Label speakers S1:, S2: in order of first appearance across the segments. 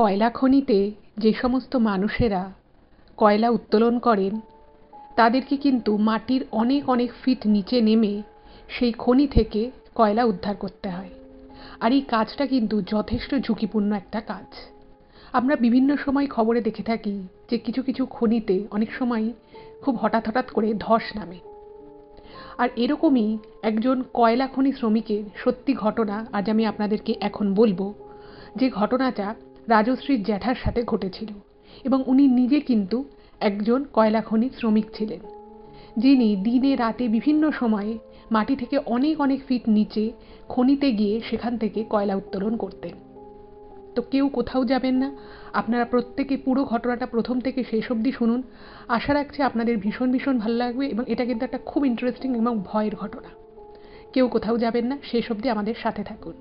S1: কয়লা খনিতে যে সমস্ত মানুষেরা কয়লা উত্তোলন করেন তাদেরকে কিন্তু মাটির অনেক অনেক ফিট নিচে নেমে সেই খনি থেকে কয়লা উদ্ধার করতে হয়। আর এই কাজটা কিন্তু যথেষ্ট ঝুঁকিপূর্ণ একটা কাজ। আমরা বিভিন্ন সময় খবরে দেখে থাকি যে কিছু কিছু খনিতে অনেক সময় খুব হঠাৎ হঠাৎ করে ধস নামে। আর এরকমই একজন কয়লা খনি শ্রমিকের সত্যি ঘটনা আজ আমি আপনাদেরকে এখন বলবো, যে ঘটনাটা রাজশ্রীর জ্যাঠার সাথে ঘটেছিল। এবং উনি নিজে কিন্তু একজন কয়লা খনির শ্রমিক ছিলেন, যিনি দিনে রাতে বিভিন্ন সময়ে মাটি থেকে অনেক অনেক ফিট নিচে খনিতে গিয়ে সেখান থেকে কয়লা উত্তোলন করতেন। তো কেউ কোথাও যাবেন না, আপনারা প্রত্যেকে পুরো ঘটনাটা প্রথম থেকে শেষ অবধি শুনুন। আশা রাখছি আপনাদের ভীষণ ভীষণ ভালো লাগবে এবং এটা কিন্তু একটা খুব ইন্টারেস্টিং এবং ভয়ের ঘটনা। কেউ কোথাও যাবেন না, শেষ অবধি আমাদের সাথে থাকুন।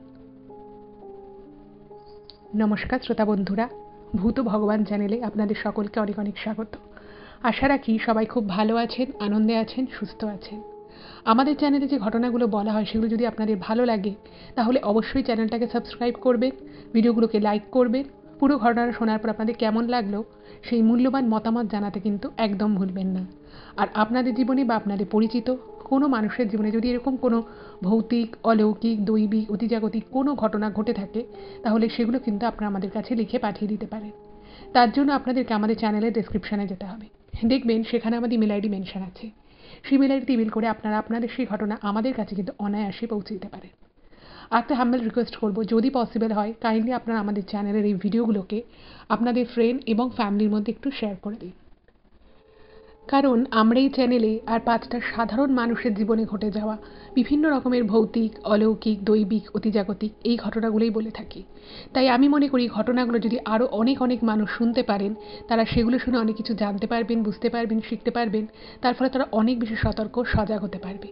S1: নমস্কার শ্রোতা বন্ধুরা, ভূত ভগবান চ্যানেলে আপনাদের সকলকে অনেক অনেক স্বাগত। আশা রাখি সবাই খুব ভালো আছেন, আনন্দে আছেন, সুস্থ আছেন। আমাদের চ্যানেলে যে ঘটনাগুলো বলা হয় সেগুলো যদি আপনাদের ভালো লাগে তাহলে অবশ্যই চ্যানেলটাকে সাবস্ক্রাইব করবেন, ভিডিওগুলোকে লাইক করবেন। পুরো ঘটনাটা শোনার পর আপনাদের কেমন লাগলো সেই মূল্যবান মতামত জানাতে কিন্তু একদম ভুলবেন না। আর আপনাদের জীবনে বা আপনাদের পরিচিত কোনো মানুষের জীবনে যদি এরকম কোনো ভৌতিক, অলৌকিক, দৈবিক, অতিজাগতিক কোনো ঘটনা ঘটে থাকে তাহলে সেগুলো কিন্তু আপনারা আমাদের কাছে লিখে পাঠিয়ে দিতে পারেন। তার জন্য আপনাদেরকে আমাদের চ্যানেলের ডেসক্রিপশানে যেতে হবে। দেখবেন সেখানে আমাদের ইমেল আইডি মেনশন আছে। সেই ইমেল আইডিতে ইমেল করে আপনারা আপনাদের সেই ঘটনা আমাদের কাছে কিন্তু অনায়াসে পৌঁছে দিতে পারেন। একটা হাম্বল রিকোয়েস্ট করব, যদি পসিবল হয় কাইন্ডলি আপনারা আমাদের চ্যানেলের এই ভিডিওগুলোকে আপনাদের ফ্রেন্ড এবং ফ্যামিলির মধ্যে একটু শেয়ার করে দিন। কারণ আমরা এই চ্যানেলে আর 5টা সাধারণ মানুষের জীবনে ঘটে যাওয়া বিভিন্ন রকমের ভৌতিক, অলৌকিক, দৈবিক, অতিজাগতিক এই ঘটনাগুলোই বলে থাকি। তাই আমি মনে করি ঘটনাগুলো যদি আরও অনেক অনেক মানুষ শুনতে পারেন, তারা সেগুলো শুনে অনেক কিছু জানতে পারবেন, বুঝতে পারবেন, শিখতে পারবেন। তার ফলে তারা অনেক বেশি সতর্ক, সজাগ হতে পারবে।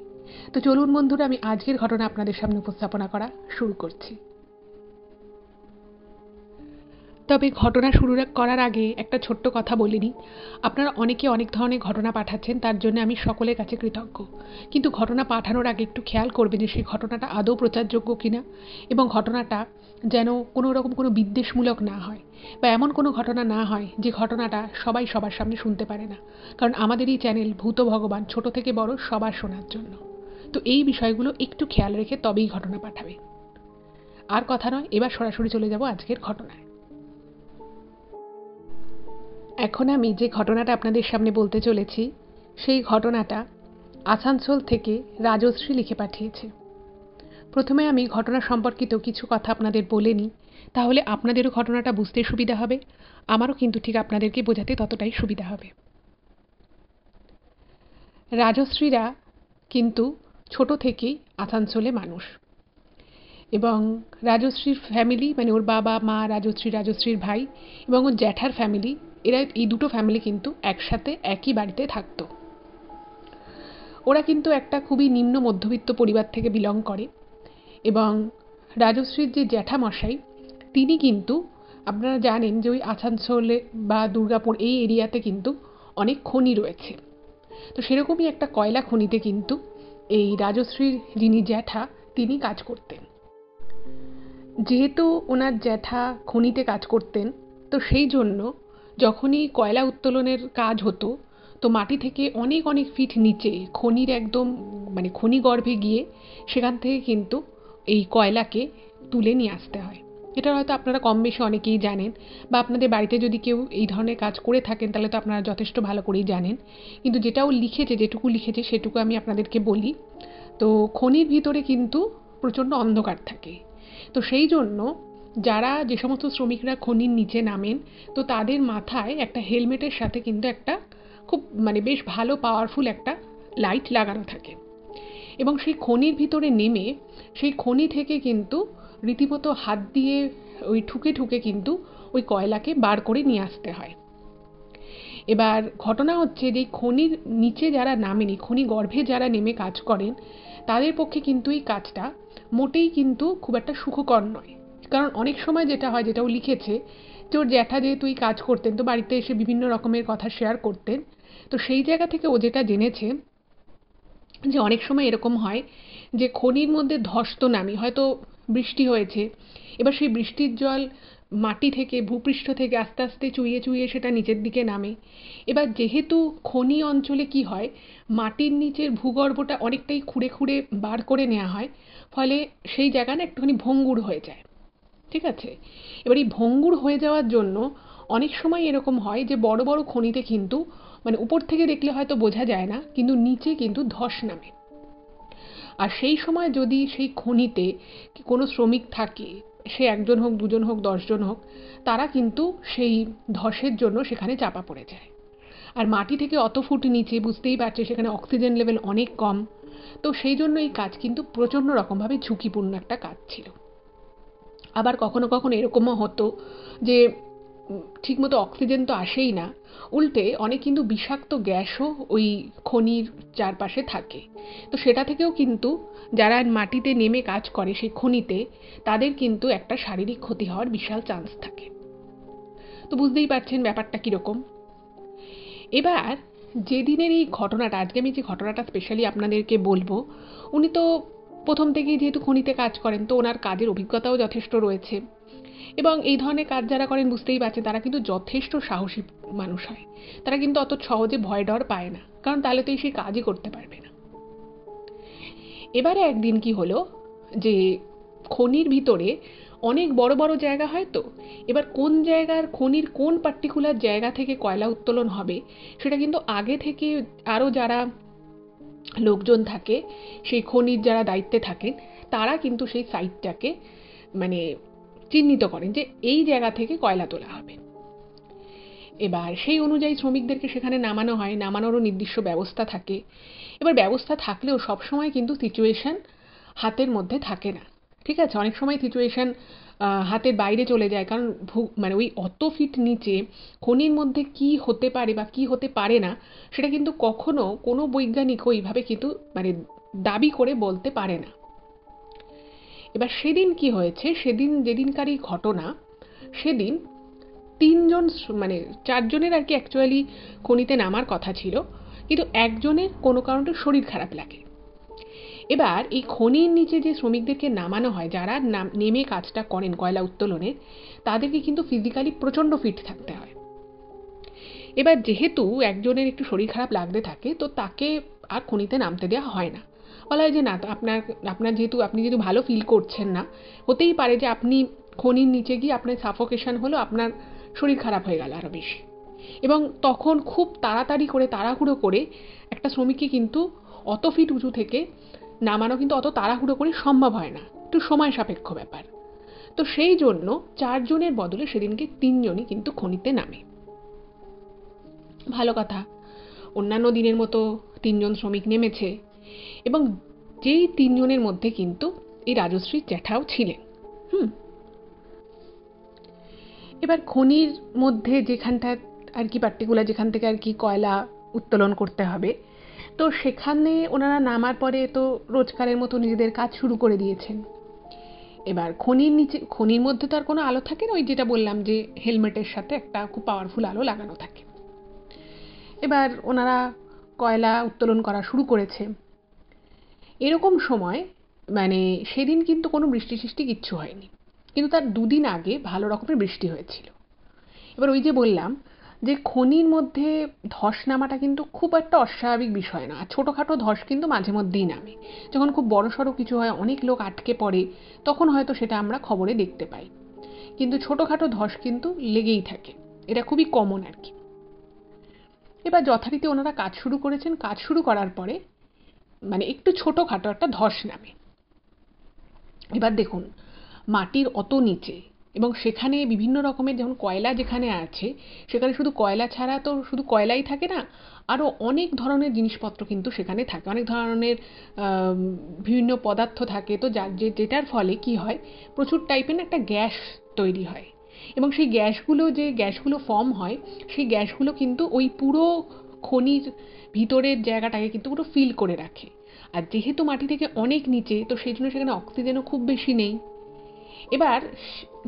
S1: তো চলুন বন্ধুরা, আমি আজকের ঘটনা আপনাদের সামনে উপস্থাপনা করা শুরু করছি। তবে ঘটনা শুরু করার আগে একটা ছোট্ট কথা বলে নিই। আপনারা অনেকে অনেক ধরনের ঘটনা পাঠাচ্ছেন, তার জন্য আমি সকলের কাছে কৃতজ্ঞ। কিন্তু ঘটনা পাঠানোর আগে একটু খেয়াল করবেন যে সেই ঘটনাটা আদৌ প্রচারযোগ্য কিনা, এবং ঘটনাটা যেন কোনো রকম কোনো বিদ্বেষমূলক না হয় বা এমন কোনো ঘটনা না হয় যে ঘটনাটা সবাই সবার সামনে শুনতে পারে না। কারণ আমাদের এই চ্যানেল ভূত ভগবান ছোট থেকে বড় সবার শোনার জন্য। তো এই বিষয়গুলো একটু খেয়াল রেখে তবেই ঘটনা পাঠাবে। আর কথা নয়, এবার সরাসরি চলে যাব আজকের ঘটনায়। এখন আমি যে ঘটনাটা আপনাদের সামনে বলতে চলেছি সেই ঘটনাটা আসানসোল থেকে রাজশ্রী লিখে পাঠিয়েছে। প্রথমে আমি ঘটনা সম্পর্কিত কিছু কথা আপনাদের বলে নিই, তাহলে আপনাদেরও ঘটনাটা বুঝতে সুবিধা হবে, আমারও কিন্তু ঠিক আপনাদেরকে বোঝাতে ততটাই সুবিধা হবে। রাজশ্রীরা কিন্তু ছোট থেকেই আসানসোলে মানুষ, এবং রাজশ্রীর ফ্যামিলি মানে ওর বাবা মা, রাজশ্রীর ভাই এবং ওর জ্যাঠার ফ্যামিলি, এরা এই দুটো ফ্যামিলি কিন্তু একসাথে একই বাড়িতে থাকতো। ওরা কিন্তু একটা খুবই নিম্ন মধ্যবিত্ত পরিবার থেকে বিলং করে, এবং রাজশ্রীর যে জ্যাঠামশাই তিনি কিন্তু, আপনারা জানেন যে ওই আসানসোলে বা দুর্গাপুর এই এরিয়াতে কিন্তু অনেক খনি রয়েছে। তো সেরকমই একটা কয়লা খনিতে কিন্তু এই রাজশ্রীর যিনি জ্যাঠা তিনি কাজ করতেন। যেহেতু ওনার জ্যাঠা খনিতে কাজ করতেন, তো সেই জন্য যখনই কয়লা উত্তোলনের কাজ হতো তো মাটি থেকে অনেক অনেক ফিট নিচে খনির একদম মানে খনি গর্ভে গিয়ে সেখান থেকে কিন্তু এই কয়লাকে তুলে নিয়ে আসতে হয়। এটা হয়তো আপনারা কম বেশি অনেকেই জানেন, বা আপনাদের বাড়িতে যদি কেউ এই ধরনের কাজ করে থাকেন তাহলে তো আপনারা যথেষ্ট ভালো করেই জানেন। কিন্তু যেটাও লিখেছে, যেটুকু লিখেছে সেটুকু আমি আপনাদেরকে বলি। তো খনির ভিতরে কিন্তু প্রচণ্ড অন্ধকার থাকে। তো সেই জন্য যারা যে সমস্ত শ্রমিকরা খনির নিচে নামেন, তো তাদের মাথায় একটা হেলমেটের সাথে কিন্তু একটা খুব মানে বেশ ভালো পাওয়ারফুল একটা লাইট লাগানো থাকে, এবং সেই খনির ভিতরে নেমে সেই খনি থেকে কিন্তু রীতিমতো হাত দিয়ে ওই ঠুকে ঠুকে কিন্তু ওই কয়লাকে বার করে নিয়ে আসতে হয়। এবার ঘটনা হচ্ছে যে খনির নিচে যারা নামেনি, খনি গর্ভে যারা নেমে কাজ করেন তাদের পক্ষে কিন্তু এই কাজটা মোটেই কিন্তু খুব একটা সুখকর নয়। কারণ অনেক সময় যেটা হয়, যেটাও লিখেছে, যে ওর জ্যাঠা যেহেতু এই কাজ করতেন তো বাড়িতে এসে বিভিন্ন রকমের কথা শেয়ার করতেন। তো সেই জায়গা থেকে ও যেটা জেনেছে যে অনেক সময় এরকম হয় যে খনির মধ্যে ধস তো নামে, হয়তো বৃষ্টি হয়েছে, এবার সেই বৃষ্টির জল মাটি থেকে ভূপৃষ্ঠ থেকে আস্তে আস্তে চুইয়ে চুইয়ে সেটা নিচের দিকে নামে। এবার যেহেতু খনি অঞ্চলে কি হয়, মাটির নিচের ভূগর্ভটা অনেকটাই খুঁড়ে খুঁড়ে বার করে নেওয়া হয়, ফলে সেই জায়গা না একটুখানি ভঙ্গুর হয়ে যায়। ঠিক আছে? এবার এই ভঙ্গুর হয়ে যাওয়ার জন্য অনেক সময় এরকম হয় যে বড় বড় খনিতে কিন্তু মানে উপর থেকে দেখলে হয়তো বোঝা যায় না, কিন্তু নিচে কিন্তু ধস নামে। আর সেই সময় যদি সেই খনিতে কোনো শ্রমিক থাকে, সে একজন হোক, দুজন হোক, 10জন হোক, তারা কিন্তু সেই ধসের জন্য সেখানে চাপা পড়ে যায়। আর মাটি থেকে অত ফুট নিচে, বুঝতেই পারছে সেখানে অক্সিজেন লেভেল অনেক কম। তো সেই জন্য এই কাজ কিন্তু প্রচণ্ড রকমভাবে ঝুঁকিপূর্ণ একটা কাজ ছিল। আবার কখনো কখনো এরকমও হতো যে ঠিকমতো অক্সিজেন তো আসেই না, উল্টে অনেক কিন্তু বিষাক্ত গ্যাসও ওই খনির চারপাশে থাকে। তো সেটা থেকেও কিন্তু যারা মাটিতে নেমে কাজ করে সেই খনিতে, তাদের কিন্তু একটা শারীরিক ক্ষতি হওয়ার বিশাল চান্স থাকে। তো বুঝতেই পারছেন ব্যাপারটা কীরকম। এবার যেদিনের এই ঘটনাটা, আজকে আমি যে ঘটনাটা স্পেশালি আপনাদেরকে বলবো, উনি তো প্রথম থেকেই যেহেতু খনিতে কাজ করেন, তো ওনার কাজের অভিজ্ঞতাও যথেষ্ট রয়েছে। এবং এই ধরনের কাজ যারা করেন বুঝতেই পারছেন তারা কিন্তু যথেষ্ট সাহসী মানুষ হয়। তারা কিন্তু অত সহজে ভয় ডর পায় না, কারণ তাহলে তো সেই কাজই করতে পারবে না। এবারে একদিন কি হলো যে খনির ভিতরে অনেক বড় বড় জায়গা হয়, তো এবার কোন জায়গার খনির কোন পার্টিকুলার জায়গা থেকে কয়লা উত্তোলন হবে সেটা কিন্তু আগে থেকে আরও যারা লোকজন থাকে, সেই খনির যারা দায়িত্বে থাকেন, তারা কিন্তু সেই সাইটটাকে মানে চিহ্নিত করেন যে এই জায়গা থেকে কয়লা তোলা হবে। এবার সেই অনুযায়ী শ্রমিকদেরকে সেখানে নামানো হয়, নামানোরও নির্দিষ্ট ব্যবস্থা থাকে। এবার ব্যবস্থা থাকলেও সবসময় কিন্তু সিচুয়েশন হাতের মধ্যে থাকে না। ঠিক আছে, অনেক সময় সিচুয়েশন হাতের বাইরে চলে যায়, কারণ মানে ওই অত ফিট নিচে খনির মধ্যে কি হতে পারে বা কি হতে পারে না, সেটা কিন্তু কখনো কোনো বৈজ্ঞানিকও এইভাবে কিন্তু মানে দাবি করে বলতে পারে না। এবার সেদিন কি হয়েছে, সেদিন যেদিনকারই ঘটনা, সেদিন 3জন মানে 4জনের আর কি অ্যাকচুয়ালি খনিতে নামার কথা ছিল, কিন্তু একজনের কোনো কারণে শরীর খারাপ লাগে। এবার এই খনির নিচে যে শ্রমিকদেরকে নামানো হয়, যারা নেমে কাজটা করেন কয়লা উত্তোলনের, তাদেরকে কিন্তু ফিজিক্যালি প্রচণ্ড ফিট থাকতে হয়। এবার যেহেতু একজনের একটু শরীর খারাপ লাগতে থাকে, তো তাকে আর খনিতে নামতে দেওয়া হয় না। বলা হয় যে না, আপনার যেহেতু আপনি ভালো ফিল করছেন না, হতেই পারে যে আপনি খনির নিচে গিয়ে আপনার সাফোকেশন হলো, আপনার শরীর খারাপ হয়ে গেল আরও বেশি। এবং তখন খুব তাড়াতাড়ি করে তাড়াহুড়ো করে একটা শ্রমিককে কিন্তু অত ফিট উঁচু থেকে নামানো কিন্তু অত তাড়াহুড়ো করে সম্ভব হয় না, একটু সময় সাপেক্ষ ব্যাপার। তো সেই জন্য 4জনের বদলে সেদিনকে 3জনই কিন্তু খনিতে নামে। ভালো কথা, অন্যান্য দিনের মতো 3জন শ্রমিক নেমেছে, এবং যেই 3জনের মধ্যে কিন্তু এই রাজশ্রীর জ্যাঠাও ছিলেন। এবার খনির মধ্যে যেখানটা আর কি পার্টিকুলার, যেখান থেকে আর কি কয়লা উত্তোলন করতে হবে, তো সেখানে ওনারা নামার পরে তো রোজকারের মতো নিজেদের কাজ শুরু করে দিয়েছেন। এবার খনির মধ্যে তো আর কোনো আলো থাকে না, ওই যেটা বললাম যে হেলমেটের সাথে একটা খুব পাওয়ারফুল আলো লাগানো থাকে। এবার ওনারা কয়লা উত্তোলন করা শুরু করেছে। এরকম সময় মানে সেদিন কিন্তু কোনো বৃষ্টি কিচ্ছু হয়নি, কিন্তু তার 2 দিন আগে ভালো রকমের বৃষ্টি হয়েছিল। এবার ওই যে বললাম যে খনির মধ্যে ধস নামাটা কিন্তু খুব একটা অস্বাভাবিক বিষয় না, আর ছোটোখাটো ধস কিন্তু মাঝে মধ্যেই নামে। যখন খুব বড়সড় কিছু হয়, অনেক লোক আটকে পড়ে, তখন হয়তো সেটা আমরা খবরে দেখতে পাই, কিন্তু ছোটোখাটো ধস কিন্তু লেগেই থাকে, এটা খুবই কমন আর কি। এবার যথারীতি ওনারা কাজ শুরু করেছেন, কাজ শুরু করার পরে মানে একটু ছোটোখাটো একটা ধস নামে। এবার দেখুন, মাটির অত নিচে, এবং সেখানে বিভিন্ন রকমের যেমন কয়লা যেখানে আছে, সেখানে শুধু কয়লা ছাড়া তো শুধু কয়লাই থাকে না, আরও অনেক ধরনের জিনিসপত্র কিন্তু সেখানে থাকে, অনেক ধরনের বিভিন্ন পদার্থ থাকে। তো যেটার ফলে কি হয়, প্রচুর টাইপের একটা গ্যাস তৈরি হয়, এবং সেই গ্যাসগুলো ফর্ম হয়, সেই গ্যাসগুলো কিন্তু ওই পুরো খনির ভিতরের জায়গাটাকে কিন্তু পুরো ফিল করে রাখে। আর যেহেতু মাটি থেকে অনেক নিচে, তো সেই জন্য সেখানে অক্সিজেনও খুব বেশি নেই। এবার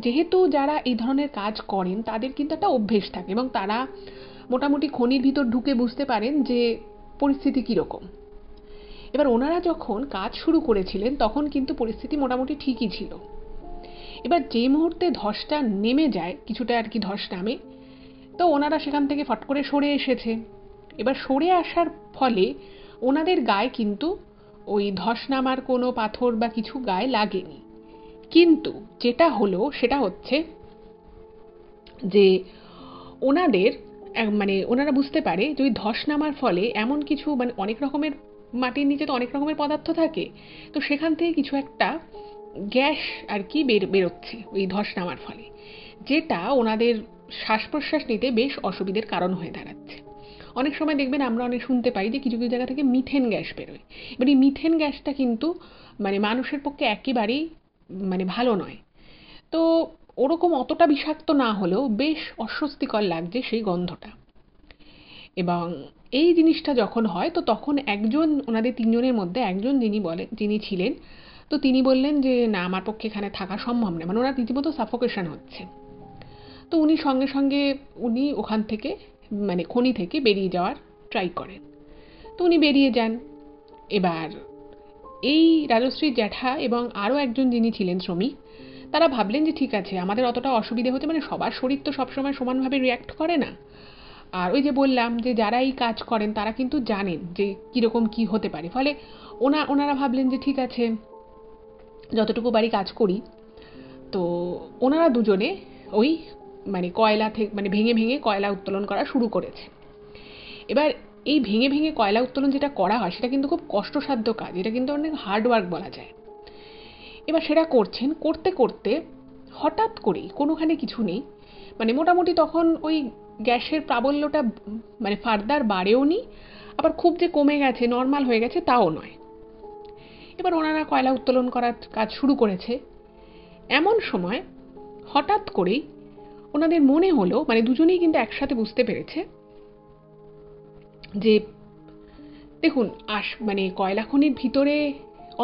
S1: যেহেতু যারা এই ধরনের কাজ করেন তাদের কিন্তু একটা অভ্যেস থাকে, এবং তারা মোটামুটি খনির ভিতর ঢুকে বুঝতে পারেন যে পরিস্থিতি কীরকম। এবার ওনারা যখন কাজ শুরু করেছিলেন তখন কিন্তু পরিস্থিতি মোটামুটি ঠিকই ছিল। এবার যে মুহূর্তে ধসটা নেমে যায়, কিছুটা আর কি ধস নামে, তো ওনারা সেখান থেকে ফট করে সরে এসেছে। এবার সরে আসার ফলে ওনাদের গায়ে কিন্তু ওই ধস নামার কোনো পাথর বা কিছু গায়ে লাগেনি। কিন্তু যেটা হলো সেটা হচ্ছে যে ওনাদের মানে ওনারা বুঝতে পারে যে ওই ধস নামার ফলে এমন কিছু, মানে অনেক রকমের মাটির নিচে তো অনেক রকমের পদার্থ থাকে, তো সেখান থেকে কিছু একটা গ্যাস আর কি বেরোচ্ছে ওই ধস নামার ফলে, যেটা ওনাদের শ্বাস প্রশ্বাস নিতে বেশ অসুবিধের কারণ হয়ে দাঁড়াচ্ছে। অনেক সময় দেখবেন আমরা অনেক শুনতে পাই যে কিছু কিছু জায়গা থেকে মিথেন গ্যাস বেরোয়। এবার এই মিথেন গ্যাসটা কিন্তু মানে মানুষের পক্ষে একেবারেই মানে ভালো নয়। তো ওরকম অতটা বিষাক্ত না হলেও বেশ অস্বস্তিকর লাগছে সেই গন্ধটা। এবং এই জিনিসটা যখন হয় তো তখন একজন, ওনাদের তিনজনের মধ্যে একজন যিনি ছিলেন, তো তিনি বললেন যে না, আমার পক্ষে এখানে থাকা সম্ভব না, মানে ওনার রীতিমতো সাফোকেশন হচ্ছে। তো উনি সঙ্গে সঙ্গে উনি ওখান থেকে মানে খনি থেকে বেরিয়ে যাওয়ার ট্রাই করেন। তো উনি বেরিয়ে যান। এবার এই রাজশ্রীর জ্যাঠা এবং আরও একজন যিনি ছিলেন শ্রমিক, তারা ভাবলেন যে ঠিক আছে, আমাদের অতটা অসুবিধে হতে, মানে সবার শরীর তো সবসময় সমানভাবে রিয়্যাক্ট করে না। আর ওই যে বললাম যে যারা এই কাজ করেন তারা কিন্তু জানেন যে কীরকম কী হতে পারে। ফলে ওনারা ভাবলেন যে ঠিক আছে, যতটুকু বাড়ি কাজ করি। তো ওনারা দুজনে ওই মানে কয়লা থেকে মানে ভেঙে ভেঙে কয়লা উত্তোলন করা শুরু করেছে। এবার এই ভেঙে ভেঙে কয়লা উত্তোলন যেটা করা হয় সেটা কিন্তু খুব কষ্টসাধ্য কাজ, এটা কিন্তু অনেক হার্ডওয়ার্ক বলা যায়। এবার সেটা করছেন, করতে করতে হঠাৎ করেই কোনোখানে কিছু নেই, মানে মোটামুটি তখন ওই গ্যাসের প্রাবল্যটা মানে ফার্দার বাড়েও নি, আবার খুব যে কমে গেছে নর্মাল হয়ে গেছে তাও নয়। এবার ওনারা কয়লা উত্তোলন করার কাজ শুরু করেছে। এমন সময় হঠাৎ করেই ওনাদের মনে হলো, মানে দুজনেই কিন্তু একসাথে বুঝতে পেরেছে যে দেখুন মানে কয়লা খনির ভিতরে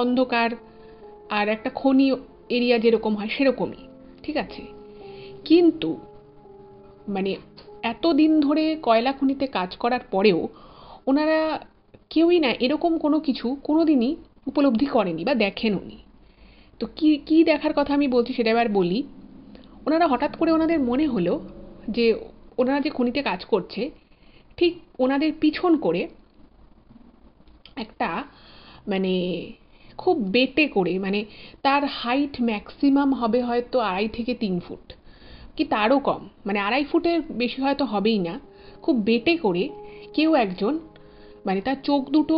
S1: অন্ধকার আর একটা খনি এরিয়া যেরকম হয় সেরকমই, ঠিক আছে, কিন্তু মানে এতদিন ধরে কয়লা খনিতে কাজ করার পরেও ওনারা কেউই না এরকম কোনো কিছু কোনোদিনই উপলব্ধি করেনি বা দেখেনও নি। তো কি দেখার কথা আমি বলছি সেটা এবার বলি। ওনারা হঠাৎ করে ওনাদের মনে হলো যে ওনারা যে খনিতে কাজ করছে ঠিক ওনাদের পিছন করে একটা মানে খুব বেটে করে, মানে তার হাইট ম্যাক্সিমাম হবে হয়তো 2.5 থেকে 3 ফুট, কি তারও কম, মানে 2.5 ফুটের বেশি হয়তো হবেই না, খুব বেটে করে কেউ একজন, মানে তার চোখ দুটো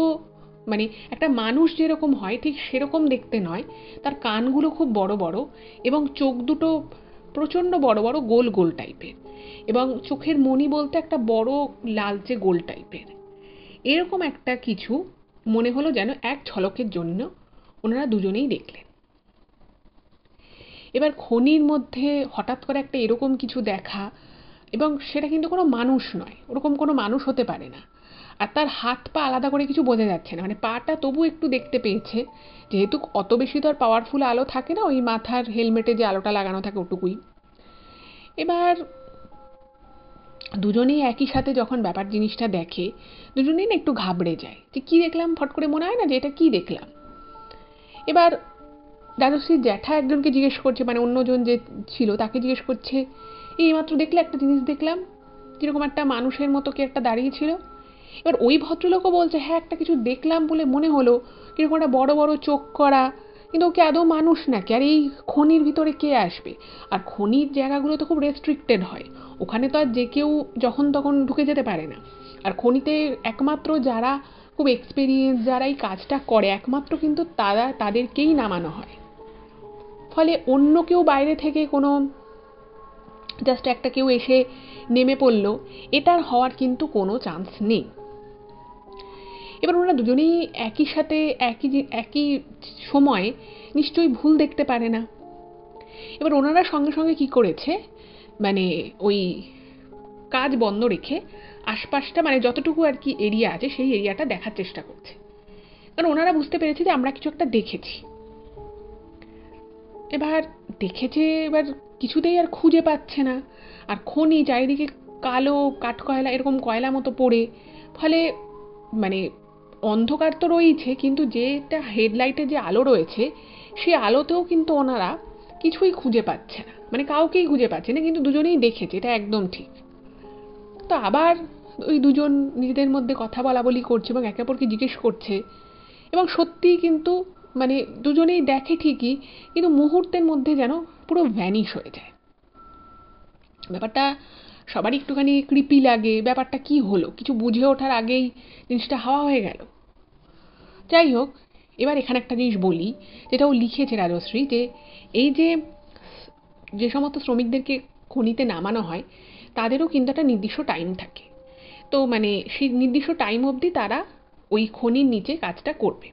S1: মানে একটা মানুষ যেরকম হয় ঠিক সেরকম দেখতে নয়, তার কানগুলো খুব বড় বড় এবং চোখ দুটো প্রচণ্ড বড় বড় গোল গোল টাইপের, এবং চোখের মণি বলতে একটা বড় লালচে গোল টাইপের, এরকম একটা কিছু মনে হলো যেন এক ঝলকের জন্য ওনারা দুজনেই দেখলেন। এবার খনির মধ্যে হঠাৎ করে একটা এরকম কিছু দেখা, এবং সেটা কিন্তু কোনো মানুষ নয়, ওরকম কোনো মানুষ হতে পারে না, আর তার হাত পা আলাদা করে কিছু বোঝা যাচ্ছে না, মানে পাটা তবু একটু দেখতে পেয়েছে, যেহেতু অত বেশি তো আর পাওয়ারফুল আলো থাকে না, ওই মাথার হেলমেটে যে আলোটা লাগানো থাকে ওটুকুই। এবার দুজনেই একই সাথে যখন ব্যাপার জিনিসটা দেখে দুজনেই না একটু ঘাবড়ে যায় যে কী দেখলাম, ফট করে মনে হয় না যে এটা কী দেখলাম। এবার রাজশ্রীর জ্যাঠা একজনকে জিজ্ঞেস করছে, মানে অন্যজন যে ছিল তাকে জিজ্ঞেস করছে, এইমাত্র দেখলে একটা জিনিস দেখলাম, কীরকম একটা মানুষের মতো কি একটা দাঁড়িয়ে ছিল। এবার ওই ভদ্রলোকও বলছে হ্যাঁ একটা কিছু দেখলাম বলে মনে হলো, কীরকম একটা বড় বড় চোখ করা, কিন্তু ওকে আদৌ মানুষ নাকি, আর এই খনির ভিতরে কে আসবে, আর খনির জায়গাগুলো তো খুব রেস্ট্রিক্টেড হয়, ওখানে তো আর যে কেউ যখন তখন ঢুকে যেতে পারে না, আর খনিতে একমাত্র যারা খুব এক্সপিরিয়েন্স, যারা এই কাজটা করে একমাত্র কিন্তু তাদেরকেই নামানো হয়। ফলে অন্য কেউ বাইরে থেকে কোনো জাস্ট একটা কেউ এসে নেমে পড়লো, এটার হওয়ার কিন্তু কোনো চান্স নেই। এবার ওনারা দুজনেই একই সাথে একই সময়ে নিশ্চয়ই ভুল দেখতে পারে না। এবার ওনারা সঙ্গে সঙ্গে কি করেছে, মানে ওই কাজ বন্ধ রেখে আশপাশটা, মানে যতটুকু আর কি এরিয়া আছে সেই এরিয়াটা দেখার চেষ্টা করছে, কারণ ওনারা বুঝতে পেরেছে যে আমরা কিছু একটা দেখেছি। এবার দেখেছে, এবার কিছুতেই আর খুঁজে পাচ্ছে না, আর খনি চারিদিকে কালো কাঠকয়লা এরকম কয়লা মতো পড়ে, ফলে মানে অন্ধকার তো রয়েছে, কিন্তু যেটা হেডলাইটে যে আলো রয়েছে সেই আলোতেও কিন্তু ওনারা কিছুই খুঁজে পাচ্ছে না, মানে কাউকেই খুঁজে পাচ্ছে না, কিন্তু দুজনেই দেখেছে, এটা একদম ঠিক। তো আবার ওই দুজন নিজেদের মধ্যে কথা বলাবলি করছে এবং একে অপরকে জিজ্ঞেস করছে, এবং সত্যিই কিন্তু মানে দুজনেই দেখে ঠিকই, কিন্তু মুহূর্তের মধ্যে যেন পুরো ভ্যানিশ হয়ে যায়। ব্যাপারটা সবারই একটুখানি ক্রিপি লাগে, ব্যাপারটা কি হলো, কিছু বুঝে ওঠার আগেই জিনিসটা হাওয়া হয়ে গেল। যাই হোক, এবার এখানে একটা জিনিস বলি, যেটা ও লিখেছে রাজশ্রী, যে এই যে যে সমস্ত শ্রমিকদেরকে খনিতে নামানো হয় তাদেরও কিন্তু একটা নির্দিষ্ট টাইম থাকে। তো মানে সেই নির্দিষ্ট টাইম অবধি তারা ওই খনির নিচে কাজটা করবে।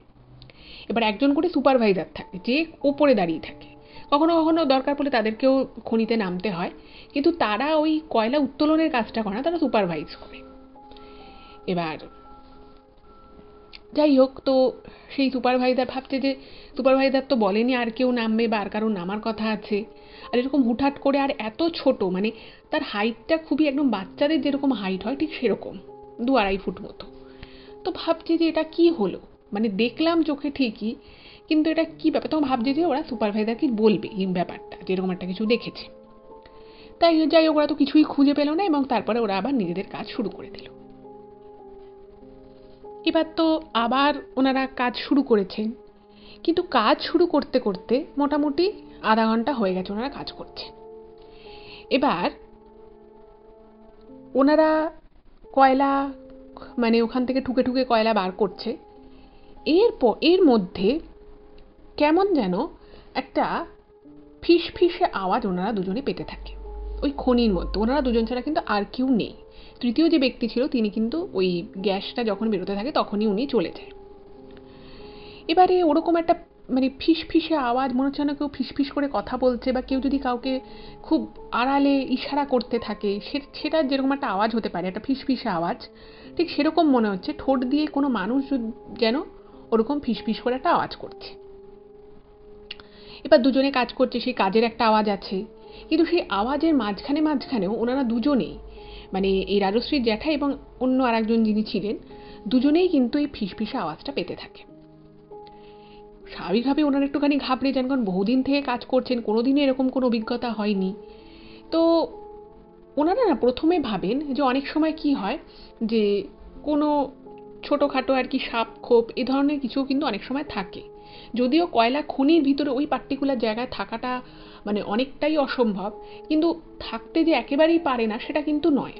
S1: এবার একজন করে সুপারভাইজার থাকে যে ওপরে দাঁড়িয়ে থাকে, কখনো কখনো দরকার পড়লে তাদেরকেও খনিতে নামতে হয়, কিন্তু তারা ওই কয়লা উত্তোলনের কাজটা করে না, তারা সুপারভাইজ করে। এবার যাই হোক, তো সেই সুপারভাইজার ভাবছে যে সুপারভাইজার তো বলেনি আর কেউ নামবে বা আর কারোর নামার কথা আছে, আর এরকম হুটহাট করে, আর এত ছোট, মানে তার হাইটটা খুবই একদম বাচ্চাদের যেরকম হাইট হয় ঠিক সেরকম 2-2.5 ফুট মতো। তো ভাবছে যে এটা কি হলো, মানে দেখলাম চোখে ঠিকই, কিন্তু এটা কি ব্যাপার, তখন ভাবছে যে ওরা সুপারভাইজারকে বলবে এই ব্যাপারটা, যেরকম একটা কিছু দেখেছে। তাই যাই হোক, ওরা তো কিছুই খুঁজে পেল না, এবং তারপরে ওরা আবার নিজেদের কাজ শুরু করে দিল। এবার তো আবার ওনারা কাজ শুরু করেছেন, কিন্তু কাজ শুরু করতে করতে মোটামুটি আধা ঘন্টা হয়ে গেছে ওনারা কাজ করছে। এবার ওনারা কয়লা, মানে ওখান থেকে ঠুকে ঠুকে কয়লা বার করছে, এর মধ্যে কেমন যেন একটা ফিস ফিসে আওয়াজ ওনারা দুজনে পেতে থাকে ওই খনির মধ্যে। ওনারা দুজন ছাড়া কিন্তু আর কেউ নেই, তৃতীয় যে ব্যক্তি ছিল তিনি কিন্তু ওই গ্যাসটা যখন বেরোতে থাকে তখনই উনি চলে যায়। এবারে ওরকম একটা মানে ফিস ফিসে আওয়াজ, মনে হচ্ছে না কেউ ফিস ফিস করে কথা বলছে, বা কেউ যদি কাউকে খুব আড়ালে ইশারা করতে থাকে সেটা যেরকম একটা আওয়াজ হতে পারে, একটা ফিস ফিসে আওয়াজ, ঠিক সেরকম মনে হচ্ছে ঠোঁট দিয়ে কোনো মানুষ যেন ওরকম ফিস ফিস করে একটা আওয়াজ করছে। এবার দুজনে কাজ করছে, সেই কাজের একটা আওয়াজ আছে, কিন্তু সেই আওয়াজের মাঝখানেও ওনারা দুজনেই, মানে এই রাজশ্রীর জ্যাঠা এবং অন্য আর একজন যিনি ছিলেন, দুজনেই কিন্তু এই ফিসফিসে আওয়াজটা পেতে থাকে। স্বাভাবিকভাবে ওনারা একটুখানি ঘাবড়ে যান, কারণ বহুদিন থেকে কাজ করছেন, কোনোদিনই এরকম কোনো অভিজ্ঞতা হয়নি। তো ওনারা না প্রথমে ভাবেন যে অনেক সময় কি হয় যে কোনো ছোটোখাটো আর কি সাপ খোপ এ ধরনের কিছু কিন্তু অনেক সময় থাকে, যদিও কয়লা খনির ভিতরে ওই পার্টিকুলার জায়গায় থাকাটা মানে অনেকটাই অসম্ভব, কিন্তু থাকতে যে একেবারেই পারে না সেটা কিন্তু নয়।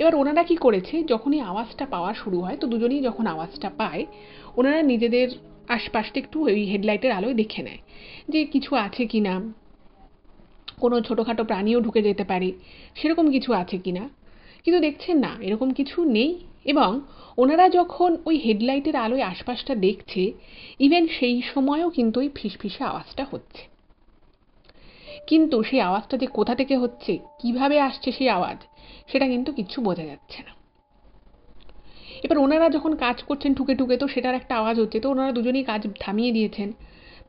S1: এবার ওনারা কি করেছে, যখনই আওয়াজটা পাওয়া শুরু হয়, তো দুজনেই যখন আওয়াজটা পায়, ওনারা নিজেদের আশপাশটা একটু ওই হেডলাইটের আলোয় দেখে নেয় যে কিছু আছে কি না, কোনো ছোটোখাটো প্রাণীও ঢুকে যেতে পারে, সেরকম কিছু আছে কি না। কিন্তু দেখছেন না, এরকম কিছু নেই। এবং ওনারা যখন ওই হেডলাইটের আলোয় আশপাশটা দেখছে, ইভেন সেই সময়ও কিন্তু ওই ফিসফিসে আওয়াজটা হচ্ছে, কিন্তু সেই আওয়াজটা যে কোথা থেকে হচ্ছে, কিভাবে আসছে সেই আওয়াজ, সেটা কিন্তু কিচ্ছু বোঝা যাচ্ছে না। এবার ওনারা যখন কাজ করছেন ঠুকে ঠুকে, তো সেটার একটা আওয়াজ হচ্ছে, তো ওনারা দুজনেই কাজ থামিয়ে দিয়েছেন।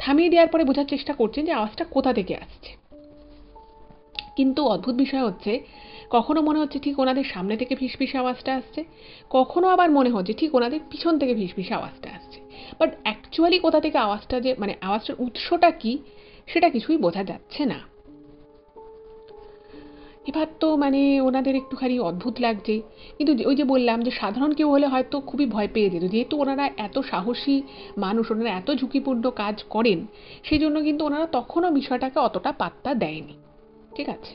S1: থামিয়ে দেওয়ার পরে বোঝার চেষ্টা করছেন যে আওয়াজটা কোথা থেকে আসছে, কিন্তু অদ্ভুত বিষয় হচ্ছে, কখনো মনে হচ্ছে ঠিক ওনাদের সামনে থেকে ফিসফিসে আওয়াজটা আসছে, কখনো আবার মনে হচ্ছে ঠিক ওনাদের পিছন থেকে ফিসফিসে আওয়াজটা আসছে, বাট অ্যাকচুয়ালি কোথা থেকে আওয়াজটা, যে মানে আওয়াজটার উৎসটা কি, সেটা কিছুই বোঝা যাচ্ছে না। এবার তো মানে ওনাদের একটুখানি অদ্ভুত লাগছে, কিন্তু ওই যে বললাম যে সাধারণ কেউ হলে হয়তো খুবই ভয় পেয়ে যেত, যেহেতু ওনারা এত সাহসী মানুষ, ওনারা এত ঝুঁকিপূর্ণ কাজ করেন, সেই জন্য কিন্তু ওনারা তখনও বিষয়টাকে অতটা পাত্তা দেয়নি। ঠিক আছে,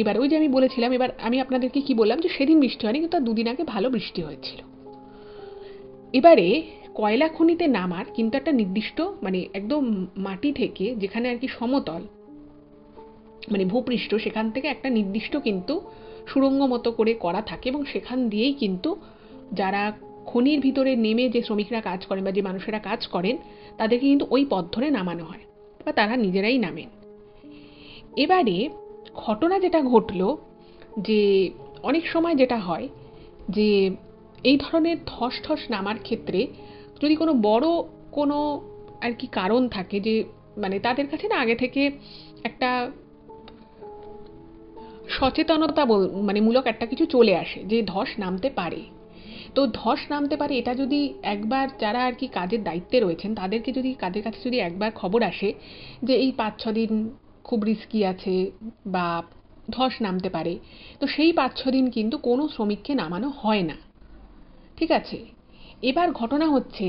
S1: এবার ওই যে আমি বলেছিলাম, এবার আমি আপনাদেরকে কি বললাম যে সেদিন বৃষ্টি হয়নি, কিন্তু তার দুদিন আগে ভালো বৃষ্টি হয়েছিল। এবারে কয়লা খনিতে নামার কিন্তু একটা নির্দিষ্ট, মানে একদম মাটি থেকে যেখানে আর কি সমতল, মানে ভূপৃষ্ঠ, সেখান থেকে একটা নির্দিষ্ট কিন্তু সুড়ঙ্গ মতো করে করা থাকে, এবং সেখান দিয়েই কিন্তু যারা খনির ভিতরে নেমে যে শ্রমিকরা কাজ করেন বা যে মানুষেরা কাজ করেন, তাদেরকে কিন্তু ওই পথ ধরে নামানো হয়, বা তারা নিজেরাই নামেন। এবারে ঘটনা যেটা ঘটলো, যে অনেক সময় যেটা হয় যে এই ধরনের ধস ঠস নামার ক্ষেত্রে যদি কোনো বড় কোনো আর কি কারণ থাকে, যে মানে তাদের কাছে না আগে থেকে একটা সচেতনতা মানে মূলক একটা কিছু চলে আসে যে ধস নামতে পারে, তো ধস নামতে পারে এটা যদি একবার যারা আর কি কাজের দায়িত্বে রয়েছেন তাদেরকে যদি কাদের কাছে যদি একবার খবর আসে যে এই 5-6 দিন খুব রিস্কি আছে বা ধস নামতে পারে, তো সেই 5-6 দিন কিন্তু কোনো শ্রমিককে নামানো হয় না। ঠিক আছে, এবার ঘটনা হচ্ছে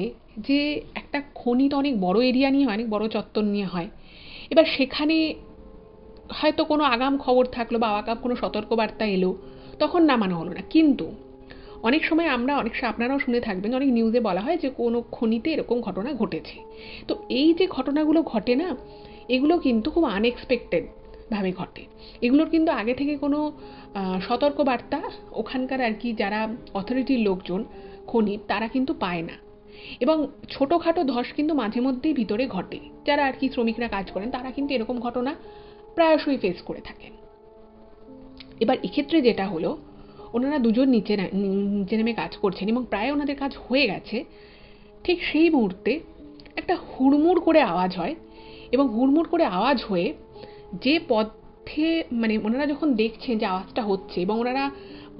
S1: যে একটা খনি তো অনেক বড় এরিয়া নিয়ে হয়, অনেক বড় চত্বর নিয়ে হয়। এবার সেখানে হয়তো কোনো আগাম খবর থাকলো বা আগাম কোনো সতর্কবার্তা এলো, তখন নামানো হলো না। কিন্তু অনেক সময় আপনারাও শুনে থাকবেন, অনেক নিউজে বলা হয় যে কোনো খনিতে এরকম ঘটনা ঘটেছে। তো এই যে ঘটনাগুলো ঘটে না, এগুলো কিন্তু খুব আনএক্সপেক্টেড ভাবে ঘটে। এগুলোর কিন্তু আগে থেকে কোনো সতর্কবার্তা ওখানকার আর কি যারা অথরিটির লোকজন খনির তারা কিন্তু পায় না। এবং ছোটোখাটো ধস কিন্তু মাঝে মধ্যেই ভিতরে ঘটে, যারা আর কি শ্রমিকরা কাজ করেন তারা কিন্তু এরকম ঘটনা প্রায়শই ফেস করে থাকেন। এবার এক্ষেত্রে যেটা হলো, ওনারা দুজন নিচে নেমে কাজ করছেন এবং প্রায় ওনাদের কাজ হয়ে গেছে। ঠিক সেই মুহূর্তে একটা হুড়মুড় করে আওয়াজ হয় এবং হুড়মুড় করে আওয়াজ হয়ে যে পথে মানে ওনারা যখন দেখছেন যে আওয়াজটা হচ্ছে এবং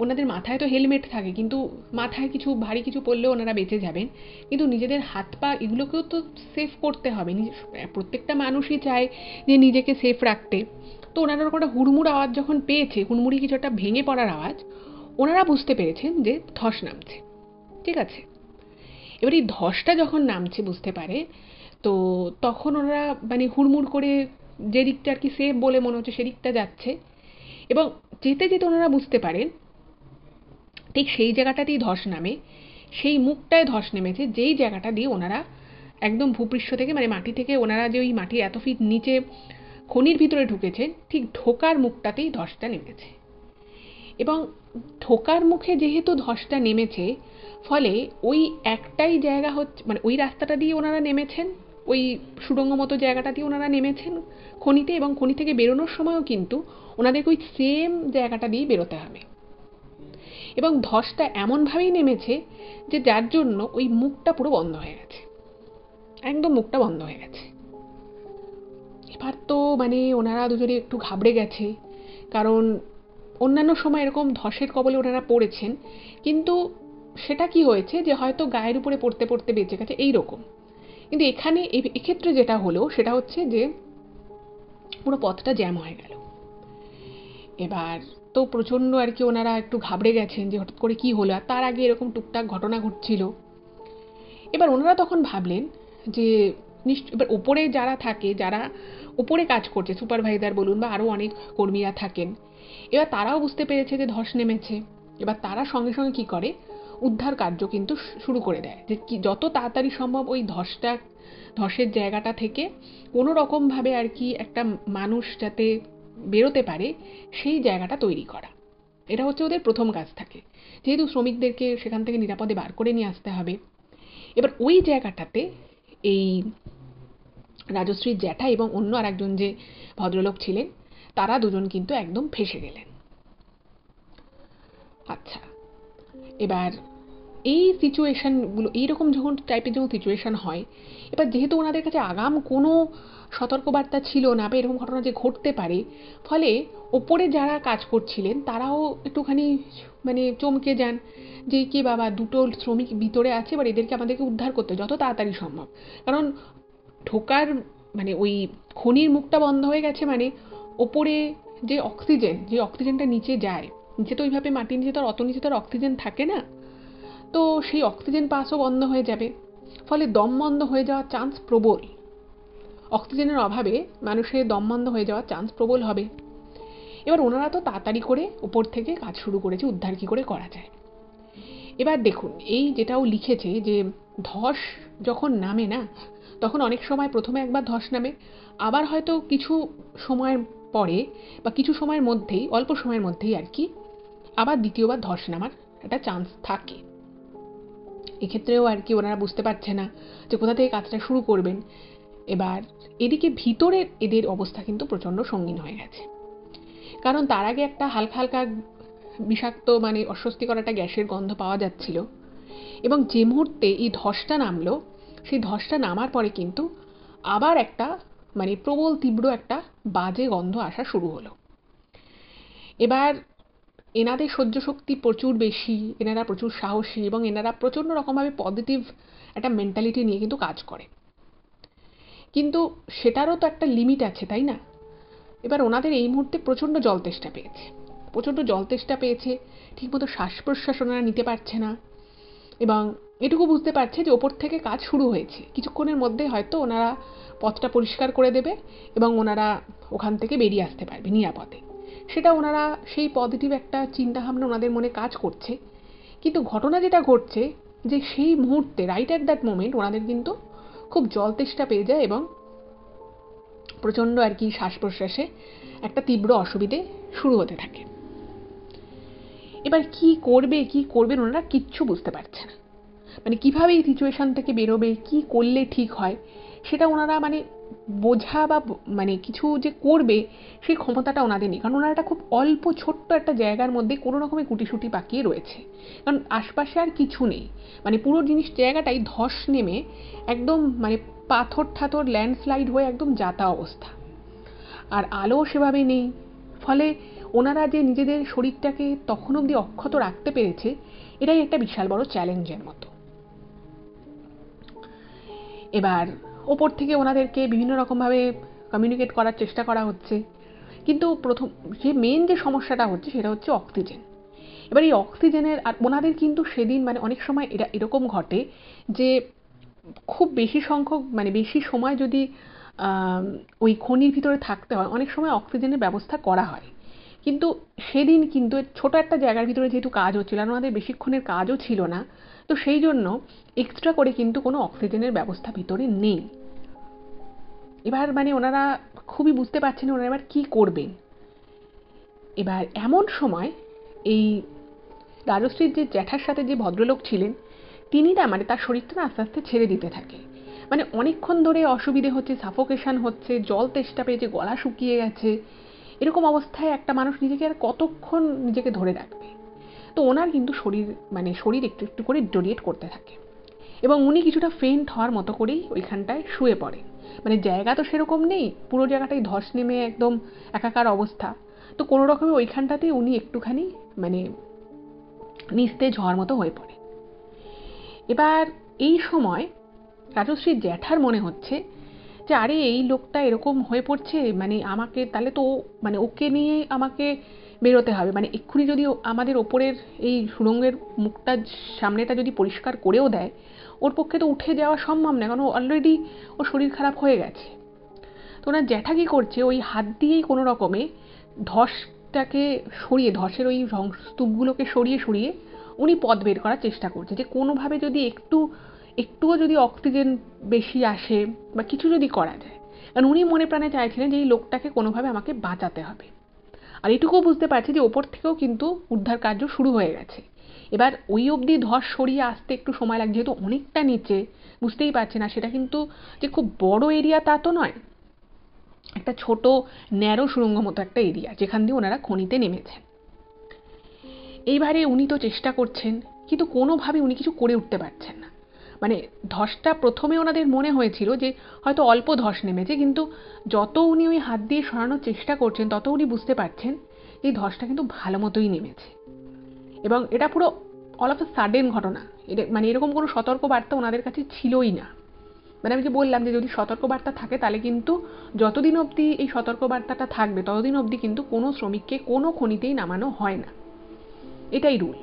S1: ওনাদের মাথায় তো হেলমেট থাকে, কিন্তু মাথায় কিছু ভারী কিছু পড়লেও ওনারা বেঁচে যাবেন, কিন্তু নিজেদের হাত পা এগুলোকেও তো সেফ করতে হবে। প্রত্যেকটা মানুষই চায় যে নিজেকে সেফ রাখতে। তো ওনারা ওরকম একটা হুড়মুড় আওয়াজ যখন পেয়েছে, হুড়মুড়ি কিছু একটা ভেঙে পড়ার আওয়াজ, ওনারা বুঝতে পেরেছেন যে ধস নামছে। ঠিক আছে, এবার এই ধসটা যখন নামছে বুঝতে পারে, তো তখন ওনারা মানে হুড়মুড় করে যে দিকটা আর কি সেফ বলে মনে হচ্ছে সেদিকটা যাচ্ছে এবং যেতে যেতে ওনারা বুঝতে পারেন ঠিক সেই জায়গাটাতেই ধস নামে। সেই মুখটায় ধস নেমেছে যেই জায়গাটা দিয়ে ওনারা একদম ভূপৃষ্ঠ থেকে মানে মাটি থেকে ওনারা যে ওই মাটির এত ফিট নিচে খনির ভিতরে ঢুকেছেন, ঠিক ঢোকার মুখটাতেই ধসটা নেমেছে। এবং ঢোকার মুখে যেহেতু ধসটা নেমেছে, ফলে ওই একটাই জায়গা হচ্ছে মানে ওই রাস্তাটা দিয়ে ওনারা নেমেছেন, ওই সুড়ঙ্গ মতো জায়গাটা দিয়ে ওনারা নেমেছেন খনিতে, এবং খনি থেকে বেরোনোর সময়ও কিন্তু ওনাদেরকে ওই সেম জায়গাটা দিয়েই বেরোতে হবে। এবং ধসটা এমনভাবেই নেমেছে যে যার জন্য ওই মুখটা পুরো বন্ধ হয়ে গেছে, একদম মুখটা বন্ধ হয়ে গেছে। এবার তো মানে ওনারা দুজনে একটু ঘাবড়ে গেছে, কারণ অন্যান্য সময় এরকম ধসের কবলে ওনারা পড়েছেন, কিন্তু সেটা কি হয়েছে যে হয়তো গায়ের উপরে পড়তে পড়তে বেঁচে গেছে এইরকম। কিন্তু এখানে এক্ষেত্রে যেটা হলো সেটা হচ্ছে যে পুরো পথটা জ্যাম হয়ে গেল। এবার তো প্রচণ্ড আর কি ওনারা একটু ঘাবড়ে গেছেন যে হঠাৎ করে কি হলো, আর তার আগে এরকম টুকটাক ঘটনা ঘটছিল। এবার ওনারা তখন ভাবলেন যে এবার ওপরে যারা থাকে, যারা ওপরে কাজ করছে, সুপারভাইজার বলুন বা আরও অনেক কর্মীরা থাকেন, এবার তারাও বুঝতে পেরেছে যে ধস নেমেছে। এবার তারা সঙ্গে সঙ্গে কি করে, উদ্ধার কার্য কিন্তু শুরু করে দেয় যে কি যত তাড়াতাড়ি সম্ভব ওই ধসের জায়গাটা থেকে কোনো রকমভাবে আর কি একটা মানুষ যাতে বেরোতে পারে সেই জায়গাটা তৈরি করা। এটা হচ্ছে ওদের প্রথম কাজ থাকে, যেহেতু শ্রমিকদেরকে সেখান থেকে নিরাপদে বার করে নিয়ে আসতে হবে। এবার ওই জায়গাটাতে এই রাজশ্রীর জ্যাঠা এবং অন্য আর একজন যে ভদ্রলোক ছিলেন, তারা দুজন কিন্তু একদম ফেঁসে গেলেন। আচ্ছা, এবার এই সিচুয়েশনগুলো এইরকম যখন টাইপের যখন সিচুয়েশন হয়, এবার যেহেতু ওনাদের কাছে আগাম কোনো সতর্কবার্তা ছিল না বা এরকম ঘটনা যে ঘটতে পারে, ফলে ওপরে যারা কাজ করছিলেন তারাও একটুখানি মানে চমকে যান যে কি বাবা, দুটো শ্রমিক ভিতরে আছে, এবার এদেরকে আমাদেরকে উদ্ধার করতে যত তাড়াতাড়ি সম্ভব। কারণ ঢোকার মানে ওই খনির মুখটা বন্ধ হয়ে গেছে, মানে ওপরে যে অক্সিজেনটা নিচে যায়, নিচে তো ওইভাবে মাটির নিচে তো আর অত নিচে তো আর অক্সিজেন থাকে না, তো সেই অক্সিজেন পাসও বন্ধ হয়ে যাবে, ফলে দম বন্ধ হয়ে যাওয়ার চান্স প্রবল। অক্সিজেনের অভাবে মানুষের দম বন্ধ হয়ে যাওয়ার চান্স প্রবল হবে। এবার ওনারা তো তাড়াতাড়ি করে উপর থেকে কাজ শুরু করেছে উদ্ধার কী করে করা যায়। এবার দেখুন, এই যেটাও লিখেছে যে ধস যখন নামে না, তখন অনেক সময় প্রথমে একবার ধস নামে, আবার হয়তো কিছু সময়ের পরে বা কিছু সময়ের মধ্যেই, অল্প সময়ের মধ্যেই আর কি, আবার দ্বিতীয়বার ধস নামার একটা চান্স থাকে। এক্ষেত্রেও আর কি ওনারা বুঝতে পারছে না যে কোথা থেকে কাজটা শুরু করবেন। এবার এদিকে ভিতরের এদের অবস্থা কিন্তু প্রচণ্ড সঙ্গীন হয়ে গেছে, কারণ তার আগে একটা হালকা হালকা বিষাক্ত মানে অস্বস্তিকর একটা গ্যাসের গন্ধ পাওয়া যাচ্ছিল, এবং যে মুহূর্তে এই ধসটা নামলো, সেই ধসটা নামার পরে কিন্তু আবার একটা মানে প্রবল তীব্র একটা বাজে গন্ধ আসা শুরু হলো। এবার এনাদের সহ্য শক্তি প্রচুর বেশি, এনারা প্রচুর সাহসী এবং এনারা প্রচণ্ড রকমভাবে পজিটিভ একটা মেন্টালিটি নিয়ে কিন্তু কাজ করে। কিন্তু সেটারও তো একটা লিমিট আছে, তাই না? এবার ওনাদের এই মুহূর্তে প্রচণ্ড জল তেষ্টা পেয়েছে, ঠিকমতো শ্বাস প্রশ্বাস ওনারা নিতে পারছে না, এবং এটুকু বুঝতে পারছে যে ওপর থেকে কাজ শুরু হয়েছে, কিছুক্ষণের মধ্যে হয়তো ওনারা পথটা পরিষ্কার করে দেবে এবং ওনারা ওখান থেকে বেরিয়ে আসতে পারবে নিরাপদে। সেটা ওনারা সেই পজিটিভ একটা চিন্তাভাবনা ওনাদের মনে কাজ করছে। কিন্তু ঘটনা যেটা ঘটছে যে সেই মুহূর্তে রাইট অ্যাট দ্যাট মোমেন্ট ওনাদের কিন্তু খুব জল তেষ্টা পেয়ে যায় এবং প্রচণ্ড আর কি শ্বাস প্রশ্বাসে একটা তীব্র অসুবিধে শুরু হতে থাকে। এবার কি করবেন ওনারা কিচ্ছু বুঝতে পারছে না। মানে কিভাবে এই সিচুয়েশন থেকে বেরোবে, কি করলে ঠিক হয়, সেটা ওনারা মানে বোঝা বা মানে কিছু যে করবে সেই ক্ষমতাটা ওনাদের নেই। কারণ ওনারা একটা খুব অল্প ছোট্ট একটা জায়গার মধ্যে কোনো রকমের গুটিসুটি পাকিয়ে রয়েছে, কারণ আশপাশে আর কিছু নেই। মানে পুরো জায়গাটাই ধস নেমে একদম মানে পাথর ঠাথর ল্যান্ডস্লাইড হয়ে একদম যাতা অবস্থা, আর আলো সেভাবে নেই। ফলে ওনারা যে নিজেদের শরীরটাকে তখন অবধি অক্ষত রাখতে পেরেছে, এটাই একটা বিশাল বড় চ্যালেঞ্জের মতো। এবার ওপর থেকে ওনাদেরকে বিভিন্ন রকমভাবে কমিউনিকেট করার চেষ্টা করা হচ্ছে, কিন্তু মেন যে সমস্যাটা হচ্ছে সেটা হচ্ছে অক্সিজেন। এবার এই অক্সিজেনের, আর ওনাদের কিন্তু সেদিন মানে অনেক সময় এরকম ঘটে যে খুব বেশি সংখ্যক মানে বেশি সময় যদি ওই খনির ভিতরে থাকতে হয়, অনেক সময় অক্সিজেনের ব্যবস্থা করা হয়। কিন্তু সেদিন কিন্তু ছোট একটা জায়গার ভিতরে যেহেতু কাজ হচ্ছিল আর ওনাদের বেশিক্ষণের কাজও ছিল না, তো সেই জন্য এক্সট্রা করে কিন্তু কোনো অক্সিজেনের ব্যবস্থা ভিতরে নেই। এবার মানে ওনারা খুবই বুঝতে পারছেন ওনারা এবার কী করবেন। এবার এমন সময় এই রাজশ্রীর যে জ্যাঠার সাথে যে ভদ্রলোক ছিলেন, তিনি না মানে তার শরীরটা না আস্তে আস্তে ছেড়ে দিতে থাকে। মানে অনেকক্ষণ ধরে অসুবিধে হচ্ছে, সাফোকেশন হচ্ছে, জল তেষ্টা পেয়েছে, গলা শুকিয়ে গেছে। এরকম অবস্থায় একটা মানুষ নিজেকে আর কতক্ষণ নিজেকে ধরে রাখবে? তো ওনার কিন্তু শরীর একটু একটু করে ডিটোরিয়েট করতে থাকে এবং উনি কিছুটা ফেন্ট হওয়ার মতো করেই ওইখানটায় শুয়ে পড়ে। মানে জায়গা তো সেরকম নেই, পুরো জায়গাটাই ধস নেমে একদম একাকার অবস্থা। তো কোনো রকমে ওইখানটাতেই উনি একটুখানি মানে নিস্তেজ হওয়ার মতো হয়ে পড়ে। এবার এই সময় রাজশ্রীর জ্যাঠার মনে হচ্ছে যে আরে এই লোকটা এরকম হয়ে পড়ছে, মানে আমাকে তাহলে তো মানে ওকে নিয়ে আমাকে বেরোতে হবে। মানে এক্ষুনি যদি আমাদের ওপরের এই সুড়ঙ্গের মুখটা সামনেটা যদি পরিষ্কার করেও দেয়, ওর পক্ষে তো উঠে যাওয়া সম্ভব না, কারণ অলরেডি ওর শরীর খারাপ হয়ে গেছে। তো ওনার জ্যাঠা কী করছে, ওই হাত দিয়েই কোনো রকমে ধসটাকে সরিয়ে, ধসের ওই স্তূপগুলোকে সরিয়ে সরিয়ে উনি পথ বের করার চেষ্টা করছে, যে কোনোভাবে যদি একটুও যদি অক্সিজেন বেশি আসে বা কিছু যদি করা যায়। কারণ উনি মনে প্রাণে চাইছিলেন যে এই লোকটাকে কোনোভাবে আমাকে বাঁচাতে হবে। আর এটুকুও বুঝতে পারছি যে ওপর থেকেও কিন্তু উদ্ধার কার্য শুরু হয়ে গেছে। এবার ওই অবধি ধস সরিয়ে আসতে একটু সময় লাগছে, যেহেতু অনেকটা নিচে, বুঝতেই পারছে না সেটা কিন্তু যে খুব বড় এরিয়া তা তো নয়, একটা ছোট ন্যারো সুড়ঙ্গ মতো একটা এরিয়া যেখান দিয়ে ওনারা খনিতে নেমেছেন। এইবারে উনি তো চেষ্টা করছেন, কিন্তু কোনোভাবে উনি কিছু করে উঠতে পারছেন না। মানে ধসটা প্রথমে ওনাদের মনে হয়েছিল যে হয়তো অল্প ধস নেমেছে, কিন্তু যত উনি ওই হাত দিয়ে সরানোর চেষ্টা করছেন তত উনি বুঝতে পারছেন এই ধসটা কিন্তু ভালো মতোই নেমেছে এবং এটা পুরো অল অফ আ সাডেন ঘটনা। মানে এরকম কোনো সতর্কবার্তা ওনাদের কাছে ছিলই না। মানে আমি যে বললাম যে যদি সতর্কবার্তা থাকে তাহলে কিন্তু যতদিন অবধি এই সতর্কবার্তাটা থাকবে ততদিন অবধি কিন্তু কোনো শ্রমিককে কোনো খনিতেই নামানো হয় না, এটাই রুল।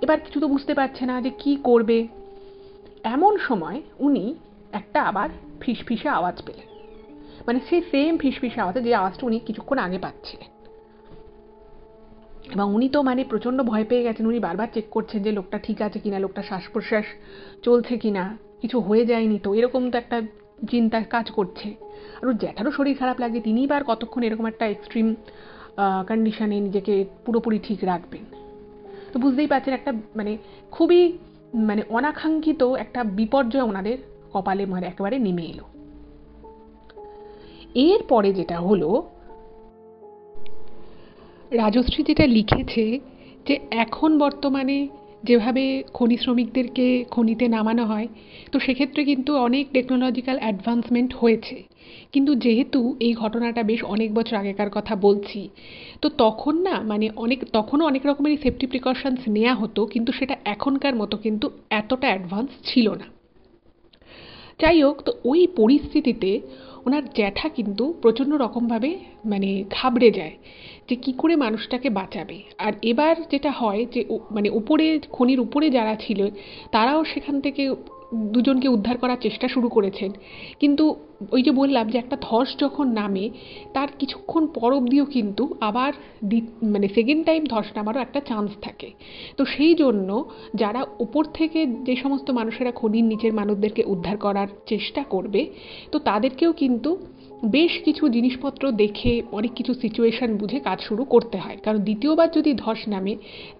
S1: এবার কিছু তো বুঝতে পারছে না যে কি করবে। এমন সময় উনি একটা আবার ফিসফিসে আওয়াজ পেলেন, মানে সেই সেম ফিসফিসে আওয়াজে যে আওয়াজটা উনি কিছুক্ষণ আগে পাচ্ছিলেন। এবং উনি তো মানে প্রচণ্ড ভয় পেয়ে গেছেন, উনি বারবার চেক করছেন যে লোকটা ঠিক আছে কিনা, লোকটা শ্বাস প্রশ্বাস চলছে কিনা, কিছু হয়ে যায়নি তো, এরকম তো একটা চিন্তা কাজ করছে। আর ওর জ্যাঠারও শরীর খারাপ লাগছে, তিনিই বার কতক্ষণ এরকম একটা এক্সট্রিম কন্ডিশনে নিজেকে পুরোপুরি ঠিক রাখবেন। তো বুঝতেই পারছেন একটা মানে খুবই মানে অনাকাঙ্ক্ষিত একটা বিপর্যয় ওনাদের কপালে মানে একেবারে নেমে এলো। এরপরে যেটা হলো, রাজশ্রী যেটা লিখেছে যে এখন বর্তমানে যেভাবে খনি শ্রমিকদেরকে খনিতে নামানো হয়, তো সেক্ষেত্রে কিন্তু অনেক টেকনোলজিক্যাল অ্যাডভান্সমেন্ট হয়েছে। কিন্তু যেহেতু এই ঘটনাটা বেশ অনেক বছর আগেকার কথা বলছি, তো তখন না মানে তখনও অনেক রকমেরই সেফটি প্রিকশনস নেওয়া হতো, কিন্তু সেটা এখনকার মতো কিন্তু এতটা অ্যাডভান্স ছিল না। যাই হোক, তো ওই পরিস্থিতিতে ওনার জ্যাঠা কিন্তু প্রচণ্ড রকমভাবে মানে ঘাবড়ে যায় যে কী করে মানুষটাকে বাঁচাবে। আর এবার যেটা হয় যে মানে উপরে খনির উপরে যারা ছিল তারাও সেখান থেকে দুজনকে উদ্ধার করার চেষ্টা শুরু করেছেন, কিন্তু ওই যে বললাম যে একটা ধস যখন নামে তার কিছুক্ষণ পর অবধিও কিন্তু আবার মানে সেকেন্ড টাইম ধস নামারও একটা চান্স থাকে। তো সেই জন্য যারা উপর থেকে যে সমস্ত মানুষেরা খনির নিচের মানুষদেরকে উদ্ধার করার চেষ্টা করবে, তো তাদেরকেও কিন্তু বেশ কিছু জিনিসপত্র দেখে অনেক কিছু সিচুয়েশন বুঝে কাজ শুরু করতে হয়, কারণ দ্বিতীয়বার যদি ধস নামে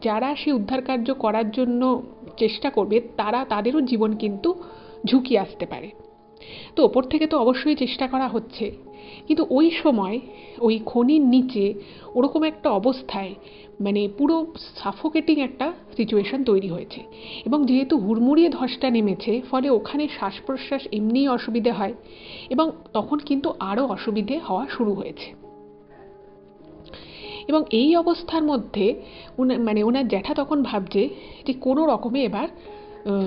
S1: যারা সে উদ্ধার কার্য করার জন্য চেষ্টা করবে তাদেরও জীবন কিন্তু ঝুঁকি আসতে পারে। তো ওপর থেকে তো অবশ্যই চেষ্টা করা হচ্ছে, কিন্তু ওই সময় ওই খনির নিচে ওরকম একটা অবস্থায় মানে পুরো সাফোকেটিং একটা সিচুয়েশন তৈরি হয়েছে। এবং যেহেতু হুড়মুড়িয়ে ধসটা নেমেছে, ফলে ওখানে শ্বাস প্রশ্বাস এমনিই অসুবিধে হয়, এবং তখন কিন্তু আরও অসুবিধে হওয়া শুরু হয়েছে। এবং এই অবস্থার মধ্যে মানে ওনার জ্যাঠা তখন ভাবছে যে কোনো রকমে এবার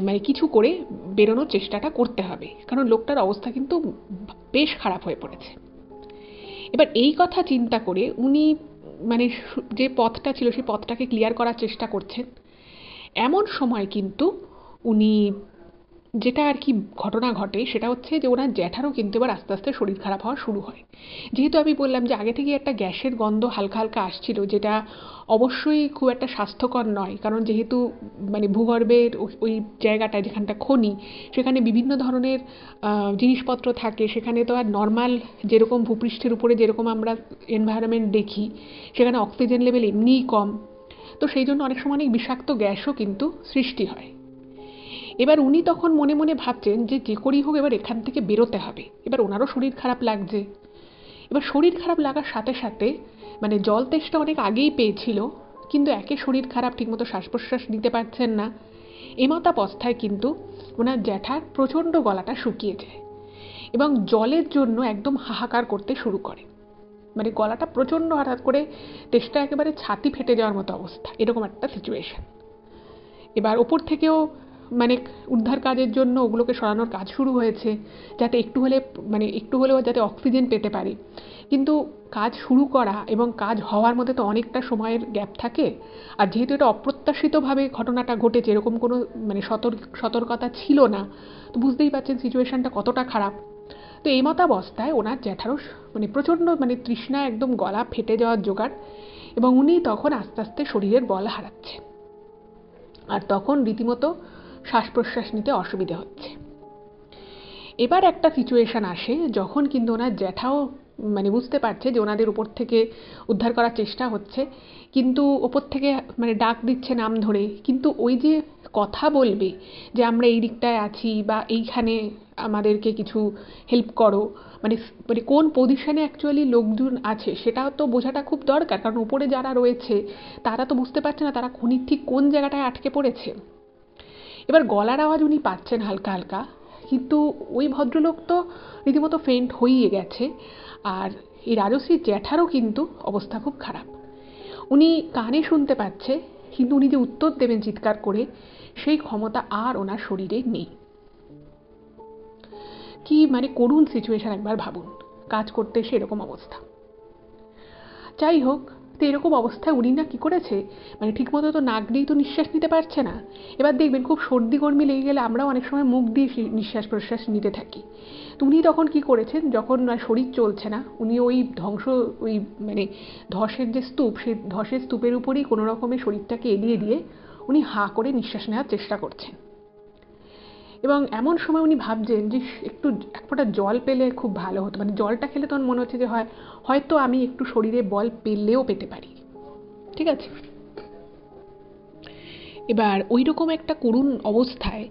S1: মানে কিছু করে বেরোনোর চেষ্টাটা করতে হবে, কারণ লোকটার অবস্থা কিন্তু বেশ খারাপ হয়ে পড়েছে। এবার এই কথা চিন্তা করে উনি মানে যে পথটা ছিল সেই পথটাকে ক্লিয়ার করার চেষ্টা করছেন। এমন সময় কিন্তু উনি যেটা আর কি ঘটনা ঘটে সেটা হচ্ছে যে ওনার জ্যাঠারও কিন্তু এবার আস্তে আস্তে শরীর খারাপ হওয়া শুরু হয়। যেহেতু আমি বললাম যে আগে থেকে একটা গ্যাসের গন্ধ হালকা হালকা আসছিল, যেটা অবশ্যই খুব একটা স্বাস্থ্যকর নয়, কারণ যেহেতু মানে ভূগর্ভের ওই জায়গাটা যেখানটা খনি, সেখানে বিভিন্ন ধরনের জিনিসপত্র থাকে, সেখানে তো আর নর্মাল যেরকম ভূপৃষ্ঠের উপরে যেরকম আমরা এনভায়রনমেন্ট দেখি সেখানে অক্সিজেন লেভেল এমনিই কম, তো সেই জন্য অনেক সময় অনেক বিষাক্ত গ্যাসও কিন্তু সৃষ্টি হয়। এবার উনি তখন মনে মনে ভাবছেন যে যে করেই হোক এবার এখান থেকে বেরোতে হবে। এবার ওনারও শরীর খারাপ লাগছে। এবার শরীর খারাপ লাগার সাথে সাথে মানে জল তেষ্টা অনেক আগেই পেয়েছিল, কিন্তু একে শরীর খারাপ, ঠিকমতো শ্বাস প্রশ্বাস নিতে পারছেন না, এমতাবস্থায় কিন্তু ওনার জ্যাঠার প্রচণ্ড গলাটা শুকিয়ে যায় এবং জলের জন্য একদম হাহাকার করতে শুরু করে। মানে গলাটা প্রচণ্ড হঠাৎ করে তেষ্টা একেবারে ছাতি ফেটে যাওয়ার মতো অবস্থা, এরকম একটা সিচুয়েশন। এবার ওপর থেকেও মানে উদ্ধার কাজের জন্য ওগুলোকে সরানোর কাজ শুরু হয়েছে, যাতে একটু হলেও যাতে অক্সিজেন পেতে পারে। কিন্তু কাজ শুরু করা এবং কাজ হওয়ার মধ্যে তো অনেকটা সময়ের গ্যাপ থাকে, আর যেহেতু এটা অপ্রত্যাশিতভাবে ঘটনাটা ঘটেছে, এরকম কোনো মানে সতর্কতা ছিল না, তো বুঝতেই পারছেন সিচুয়েশনটা কতটা খারাপ। তো এই মতাবস্থায় ওনার জ্যাঠারও মানে প্রচণ্ড মানে তৃষ্ণা, একদম গলা ফেটে যাওয়ার জোগাড়, এবং উনি তখন আস্তে আস্তে শরীরের বল হারাচ্ছেন, আর তখন রীতিমতো শ্বাস প্রশ্বাস নিতে অসুবিধে হচ্ছে। এবার একটা সিচুয়েশন আসে যখন কিন্তু ওনার জ্যাঠাও মানে বুঝতে পারছে যে ওনাদের উপর থেকে উদ্ধার করার চেষ্টা হচ্ছে, কিন্তু ওপর থেকে মানে ডাক দিচ্ছে নাম ধরে, কিন্তু ওই যে কথা বলবে যে আমরা এই দিকটায় আছি বা এইখানে আমাদেরকে কিছু হেল্প করো, মানে মানে কোন পজিশনে অ্যাকচুয়ালি লোকজন আছে সেটাও তো বোঝাটা খুব দরকার, কারণ উপরে যারা রয়েছে তারা তো বুঝতে পারছে না তারা খনির ঠিক কোন জায়গাটায় আটকে পড়েছে। এবার গলার আওয়াজ উনি পাচ্ছেন হালকা হালকা, কিন্তু ওই ভদ্রলোক তো রীতিমতো ফেন্ট হয়েই গেছে, আর এই রাজশ্রীর জ্যাঠারও কিন্তু অবস্থা খুব খারাপ। উনি কানে শুনতে পাচ্ছে, কিন্তু উনি যে উত্তর দেবেন চিৎকার করে সেই ক্ষমতা আর ওনার শরীরে নেই। কি মানে করুণ সিচুয়েশন একবার ভাবুন, কাজ করতে এসে এরকম অবস্থা। যাই হোক, তো এরকম অবস্থায় উনি না কী করেছে, মানে ঠিকমতো তো নাক দিয়েই তো নিঃশ্বাস নিতে পারছে না। এবার দেখবেন খুব সর্দি গরমি লেগে গেলে আমরাও অনেক সময় মুখ দিয়ে নিঃশ্বাস প্রশ্বাস নিতে থাকি। তো উনি তখন কী করেছেন, যখন শরীর চলছে না, উনি ওই মানে ধসের যে স্তূপ, সেই ধসের স্তূপের উপরেই কোনো রকমে শরীরটাকে এলিয়ে দিয়ে উনি হাঁ করে নিঃশ্বাস নেওয়ার চেষ্টা করছেন। এবং এমন সময় উনি ভাবছেন যে একটু এক ফোঁটা জল পেলে খুব ভালো হতো, মানে জলটা খেলে তখন মনে হচ্ছে যে হয়তো আমি একটু শরীরে বল পেলেও পেতে পারি। ঠিক আছে, এবার ওই রকম একটা করুণ অবস্থায়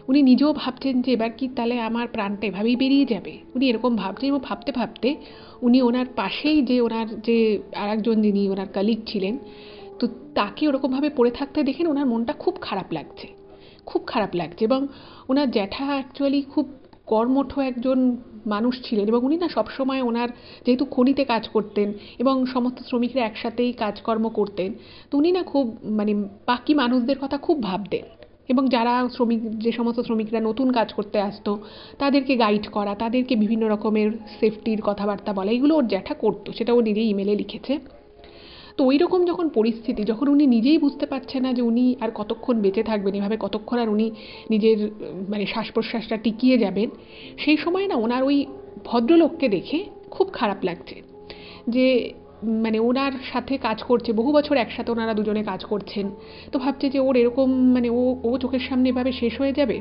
S1: উনি নিজেও ভাবছেন যে এবার কি তাহলে আমার প্রাণটা এভাবেই বেরিয়ে যাবে। উনি এরকম ভাবছেন, এবং ভাবতে ভাবতে উনি ওনার পাশেই যে ওনার যে আর একজন যিনি ওনার কালিগ ছিলেন তো তাকে ওরকমভাবে পড়ে থাকতে দেখেন ওনার মনটা খুব খারাপ লাগছে, খুব খারাপ লাগছে। এবং ওনার জ্যাঠা অ্যাকচুয়ালি খুব কর্মঠ একজন মানুষ ছিলেন, এবং উনি না সবসময় ওনার যেহেতু খনিতে কাজ করতেন এবং সমস্ত শ্রমিকরা একসাথেই কাজকর্ম করতেন, তো উনি না খুব মানে বাকি মানুষদের কথা খুব ভাবতেন। এবং যারা যে সমস্ত শ্রমিকরা নতুন কাজ করতে আসতো তাদেরকে গাইড করা, তাদেরকে বিভিন্ন রকমের সেফটির কথাবার্তা বলা, এগুলো ওর জ্যাঠা করতো, সেটা ও নিজেই ইমেলে লিখেছে। তো ওই রকম যখন পরিস্থিতি, যখন উনি নিজেই বুঝতে পারছে না যে উনি আর কতক্ষণ বেঁচে থাকবেন, এভাবে কতক্ষণ আর উনি নিজের মানে শ্বাস প্রশ্বাসটা টিকিয়ে যাবেন, সেই সময় না ওনার ওই ভদ্রলোককে দেখে খুব খারাপ লাগছে যে মানে ওনার সাথে কাজ করছে, বহু বছর একসাথে ওনারা দুজনে কাজ করছেন, তো ভাবছে যে ওর এরকম মানে ও চোখের সামনে এভাবে শেষ হয়ে যাবে।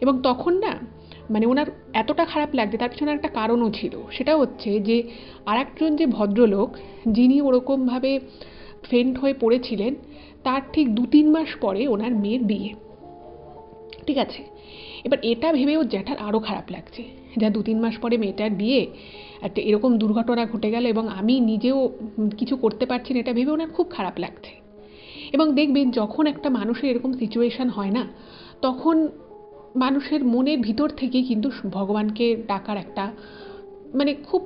S1: এবং তখন না মানে ওনার এতটা খারাপ লাগছে, তার পিছনে একটা কারণও ছিল, সেটা হচ্ছে যে আরেকজন যে ভদ্রলোক যিনি ওরকমভাবে ফেন্ট হয়ে পড়েছিলেন, তার ঠিক 2-3 মাস পরে ওনার মেয়ের বিয়ে। ঠিক আছে, এবার এটা ভেবে ওর জ্যাঠার আরও খারাপ লাগছে, যা 2-3 মাস পরে মেয়েটার বিয়ে, একটা এরকম দুর্ঘটনা ঘটে গেল এবং আমি নিজেও কিছু করতে পারছি না, এটা ভেবে ওনার খুব খারাপ লাগছে। এবং দেখবেন যখন একটা মানুষের এরকম সিচুয়েশান হয় না, তখন মানুষের মনের ভিতর থেকেই কিন্তু ভগবানকে ডাকার একটা মানে খুব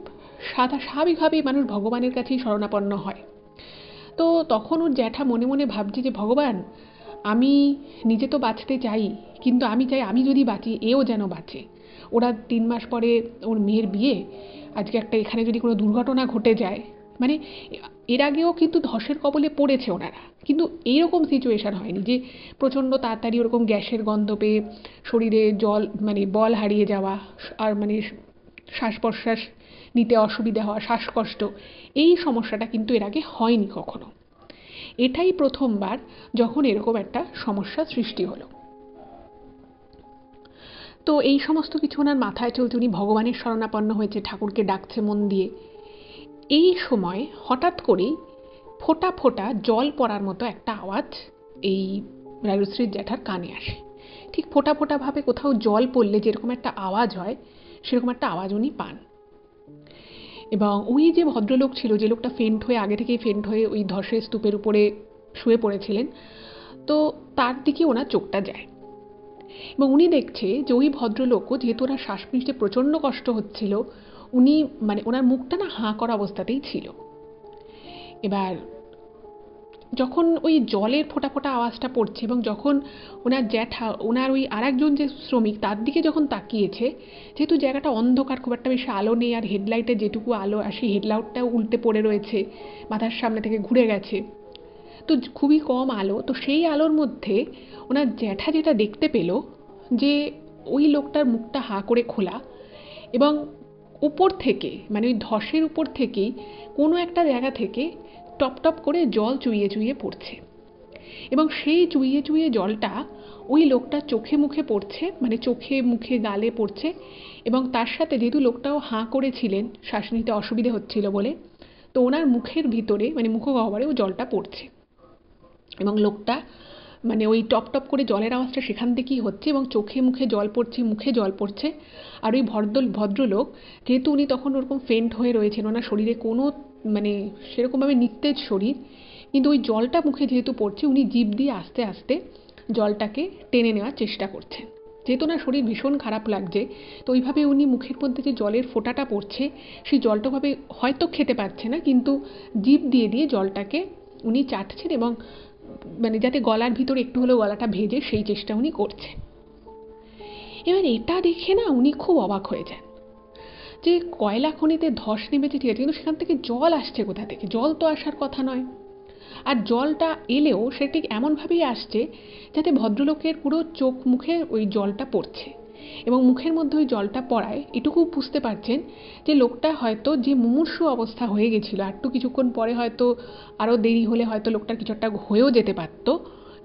S1: স্বাভাবিকভাবেই মানুষ ভগবানের কাছেই শরণাপন্ন হয়। তো তখন ওর জ্যাঠা মনে মনে ভাবছে যে ভগবান, আমি নিজে তো বাঁচতে চাই, কিন্তু আমি চাই আমি যদি বাঁচি এও যেন বাঁচে। ওরা 3 মাস পরে ওর মেয়ের বিয়ে, আজকে একটা এখানে যদি কোনো দুর্ঘটনা ঘটে যায়, মানে এর আগেও কিন্তু ধসের কবলে পড়েছে ওনারা, কিন্তু এইরকম সিচুয়েশান হয়নি যে প্রচণ্ড তাড়াতাড়ি ওরকম গ্যাসের গন্ধ পেয়ে শরীরে জল মানে বল হারিয়ে যাওয়া, আর মানে শ্বাস প্রশ্বাস নিতে অসুবিধা হওয়া, শ্বাসকষ্ট, এই সমস্যাটা কিন্তু এর আগে হয়নি কখনো। এটাই প্রথমবার যখন এরকম একটা সমস্যা সৃষ্টি হলো। তো এই সমস্ত কিছু ওনার মাথায় চলছে, উনি ভগবানের শরণাপন্ন হয়েছে, ঠাকুরকে ডাকছে মন দিয়ে। এই সময় হঠাৎ করেই ফোঁটা ফোঁটা জল পড়ার মতো একটা আওয়াজ এই রাজশ্রীর জ্যাঠার কানে আসে। ঠিক ফোঁটা ফোঁটাভাবে কোথাও জল পড়লে যেরকম একটা আওয়াজ হয়, সেরকম একটা আওয়াজ উনি পান। এবং ওই যে ভদ্রলোক ছিল, যে লোকটা ফেন্ট হয়ে আগে থেকেই ফেন্ট হয়ে ওই ধসের স্তূপের উপরে শুয়ে পড়েছিলেন, তো তার দিকে ওনার চোখটা যায় এবং উনি দেখছে যে ওই ভদ্রলোকও, যেহেতু ওনার শ্বাস নিতে প্রচণ্ড কষ্ট হচ্ছিল, উনি মানে ওনার মুখটা না হাঁ করা অবস্থাতেই ছিল। এবার যখন ওই জলের ফোঁটা ফোঁটা আওয়াজটা পড়ছে এবং যখন ওনার জ্যাঠা ওনার ওই আরেকজন যে শ্রমিক তার দিকে যখন তাকিয়েছে, যেহেতু জায়গাটা অন্ধকার, খুব একটা বেশি আলো নেই, আর হেডলাইটে যেটুকু আলো আসে হেডলাইটটাও উল্টে পড়ে রয়েছে, মাথার সামনে থেকে ঘুরে গেছে, তো খুবই কম আলো। তো সেই আলোর মধ্যে ওনার জ্যাঠা যেটা দেখতে পেল যে ওই লোকটার মুখটা হাঁ করে খোলা, এবং উপর থেকে মানে ওই ধসের উপর থেকেই কোনো একটা জায়গা থেকে টপ টপ করে জল চুইয়ে চুইয়ে পড়ছে, এবং সেই চুইয়ে চুইয়ে জলটা ওই লোকটার চোখে মুখে পড়ছে, মানে চোখে মুখে গালে পড়ছে। এবং তার সাথে যেহেতু লোকটাও হাঁ করেছিলেন শ্বাস নিতে অসুবিধে হচ্ছিল বলে, তো ওনার মুখের ভিতরে মানে মুখগহ্বরেও জলটা পড়ছে, এবং লোকটা মানে ওই টপ টপ করে জলের আওয়াজটা সেখান থেকেই হচ্ছে, এবং চোখে মুখে জল পড়ছে, মুখে জল পড়ছে। আর ওই ভদ্রলোক যেহেতু উনি তখন ওরকম ফেন্ট হয়ে রয়েছেন, ওনার শরীরে কোনো মানে সেরকমভাবে নিস্তেজ শরীর, কিন্তু ওই জলটা মুখে যেহেতু পড়ছে, উনি জিভ দিয়ে আস্তে আস্তে জলটাকে টেনে নেওয়ার চেষ্টা করছেন। যেহেতু ওনার শরীর ভীষণ খারাপ লাগছে, তো ওইভাবে উনি মুখের মধ্যে যে জলের ফোঁটাটা পড়ছে, সেই জলটাভাবে হয়তো খেতে পারছে না, কিন্তু জিভ দিয়ে দিয়ে জলটাকে উনি চাটছেন, এবং মানে যাতে গলার ভিতরে একটু হলেও গলাটা ভেজে সেই চেষ্টা উনি করছেন। এবার এটা দেখে না উনি খুব অবাক হয়ে যান যে কয়লা খনিতে ধস নেমেছে ঠিক আছে, কিন্তু সেখান থেকে জল আসছে কোথা থেকে? জল তো আসার কথা নয়। আর জলটা এলেও সে ঠিক এমনভাবেই আসছে যাতে ভদ্রলোকের পুরো চোখ মুখে ওই জলটা পড়ছে, এবং মুখের মধ্যে ওই জলটা পড়ায় এটুকু বুঝতে পারছেন যে লোকটা হয়তো যে মুমূর্ষু অবস্থা হয়ে গেছিলো, একটু কিছুক্ষণ পরে হয়তো আরও দেরি হলে হয়তো লোকটার কিছু একটা হয়েও যেতে পারতো,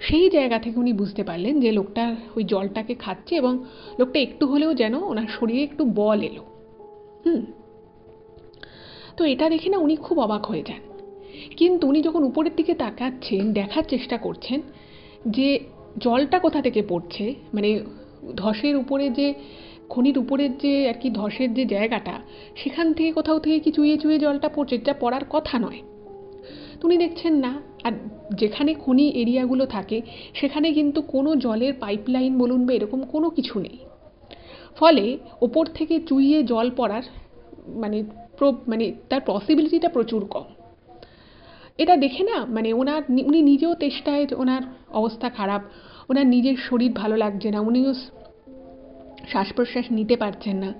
S1: সেই জায়গা থেকে উনি বুঝতে পারলেন যে লোকটা ওই জলটাকে খাচ্ছে, এবং লোকটা একটু হলেও যেন ওনার শরীরে একটু বল এলো। তো এটা দেখে না উনি খুব অবাক হয়ে যান। কিন্তু উনি যখন উপরের দিকে তাকাচ্ছেন, দেখার চেষ্টা করছেন যে জলটা কোথা থেকে পড়ছে, মানে ধসের উপরে যে খনির উপরের যে আর কি ধসের যে জায়গাটা, সেখান থেকে কোথাও থেকে কি চুইয়ে চুইয়ে জলটা পড়ছে, যা পড়ার কথা নয়। তো উনি দেখছেন না, আর যেখানে খনি এরিয়াগুলো থাকে সেখানে কিন্তু কোনো জলের পাইপলাইন বলুন বা এরকম কোনো কিছু নেই, ফলে ওপর থেকে চুইয়ে জল পড়ার মানে মানে তার পসিবিলিটিটা প্রচুর কম। এটা দেখে না মানে উনি নিজেও তেষ্টায়, ওনার অবস্থা খারাপ, ওনার নিজের শরীর ভালো লাগছে না, উনিও শ্বাস প্রশ্বাস নিতে পারছেন না,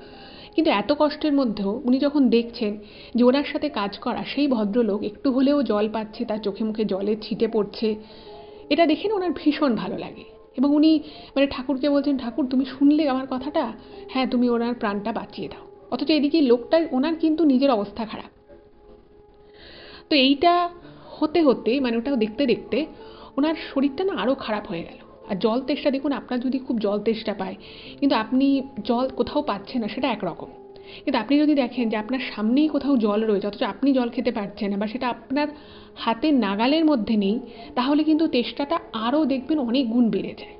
S1: কিন্তু এত কষ্টের মধ্যেও উনি যখন দেখছেন যে ওনার সাথে কাজ করা সেই ভদ্রলোক একটু হলেও জল পাচ্ছে, তার চোখে মুখে জলের ছিটে পড়ছে, এটা দেখে না ওনার ভীষণ ভালো লাগে। এবং উনি মানে ঠাকুরকে বলছেন, ঠাকুর তুমি শুনলে আমার কথাটা, হ্যাঁ তুমি ওনার প্রাণটা বাঁচিয়ে দাও। অথচ এদিকে লোকটা ওনার কিন্তু নিজের অবস্থা খারাপ। তো এইটা হতে হতে মানে ওটাও দেখতে দেখতে ওনার শরীরটা না আরও খারাপ হয়ে গেল। আর জল তেষ্টা দেখুন, আপনার যদি খুব জল তেষ্টা পায় কিন্তু আপনি জল কোথাও পাচ্ছেন না, সেটা একরকম। কিন্তু আপনি যদি দেখেন যে আপনার সামনেই কোথাও জল রয়েছে অথচ আপনি জল খেতে পারছেন না বা সেটা আপনার হাতের নাগালের মধ্যে নেই, তাহলে কিন্তু তেষ্টাটা আরও দেখবেন অনেক গুণ বেড়ে যায়।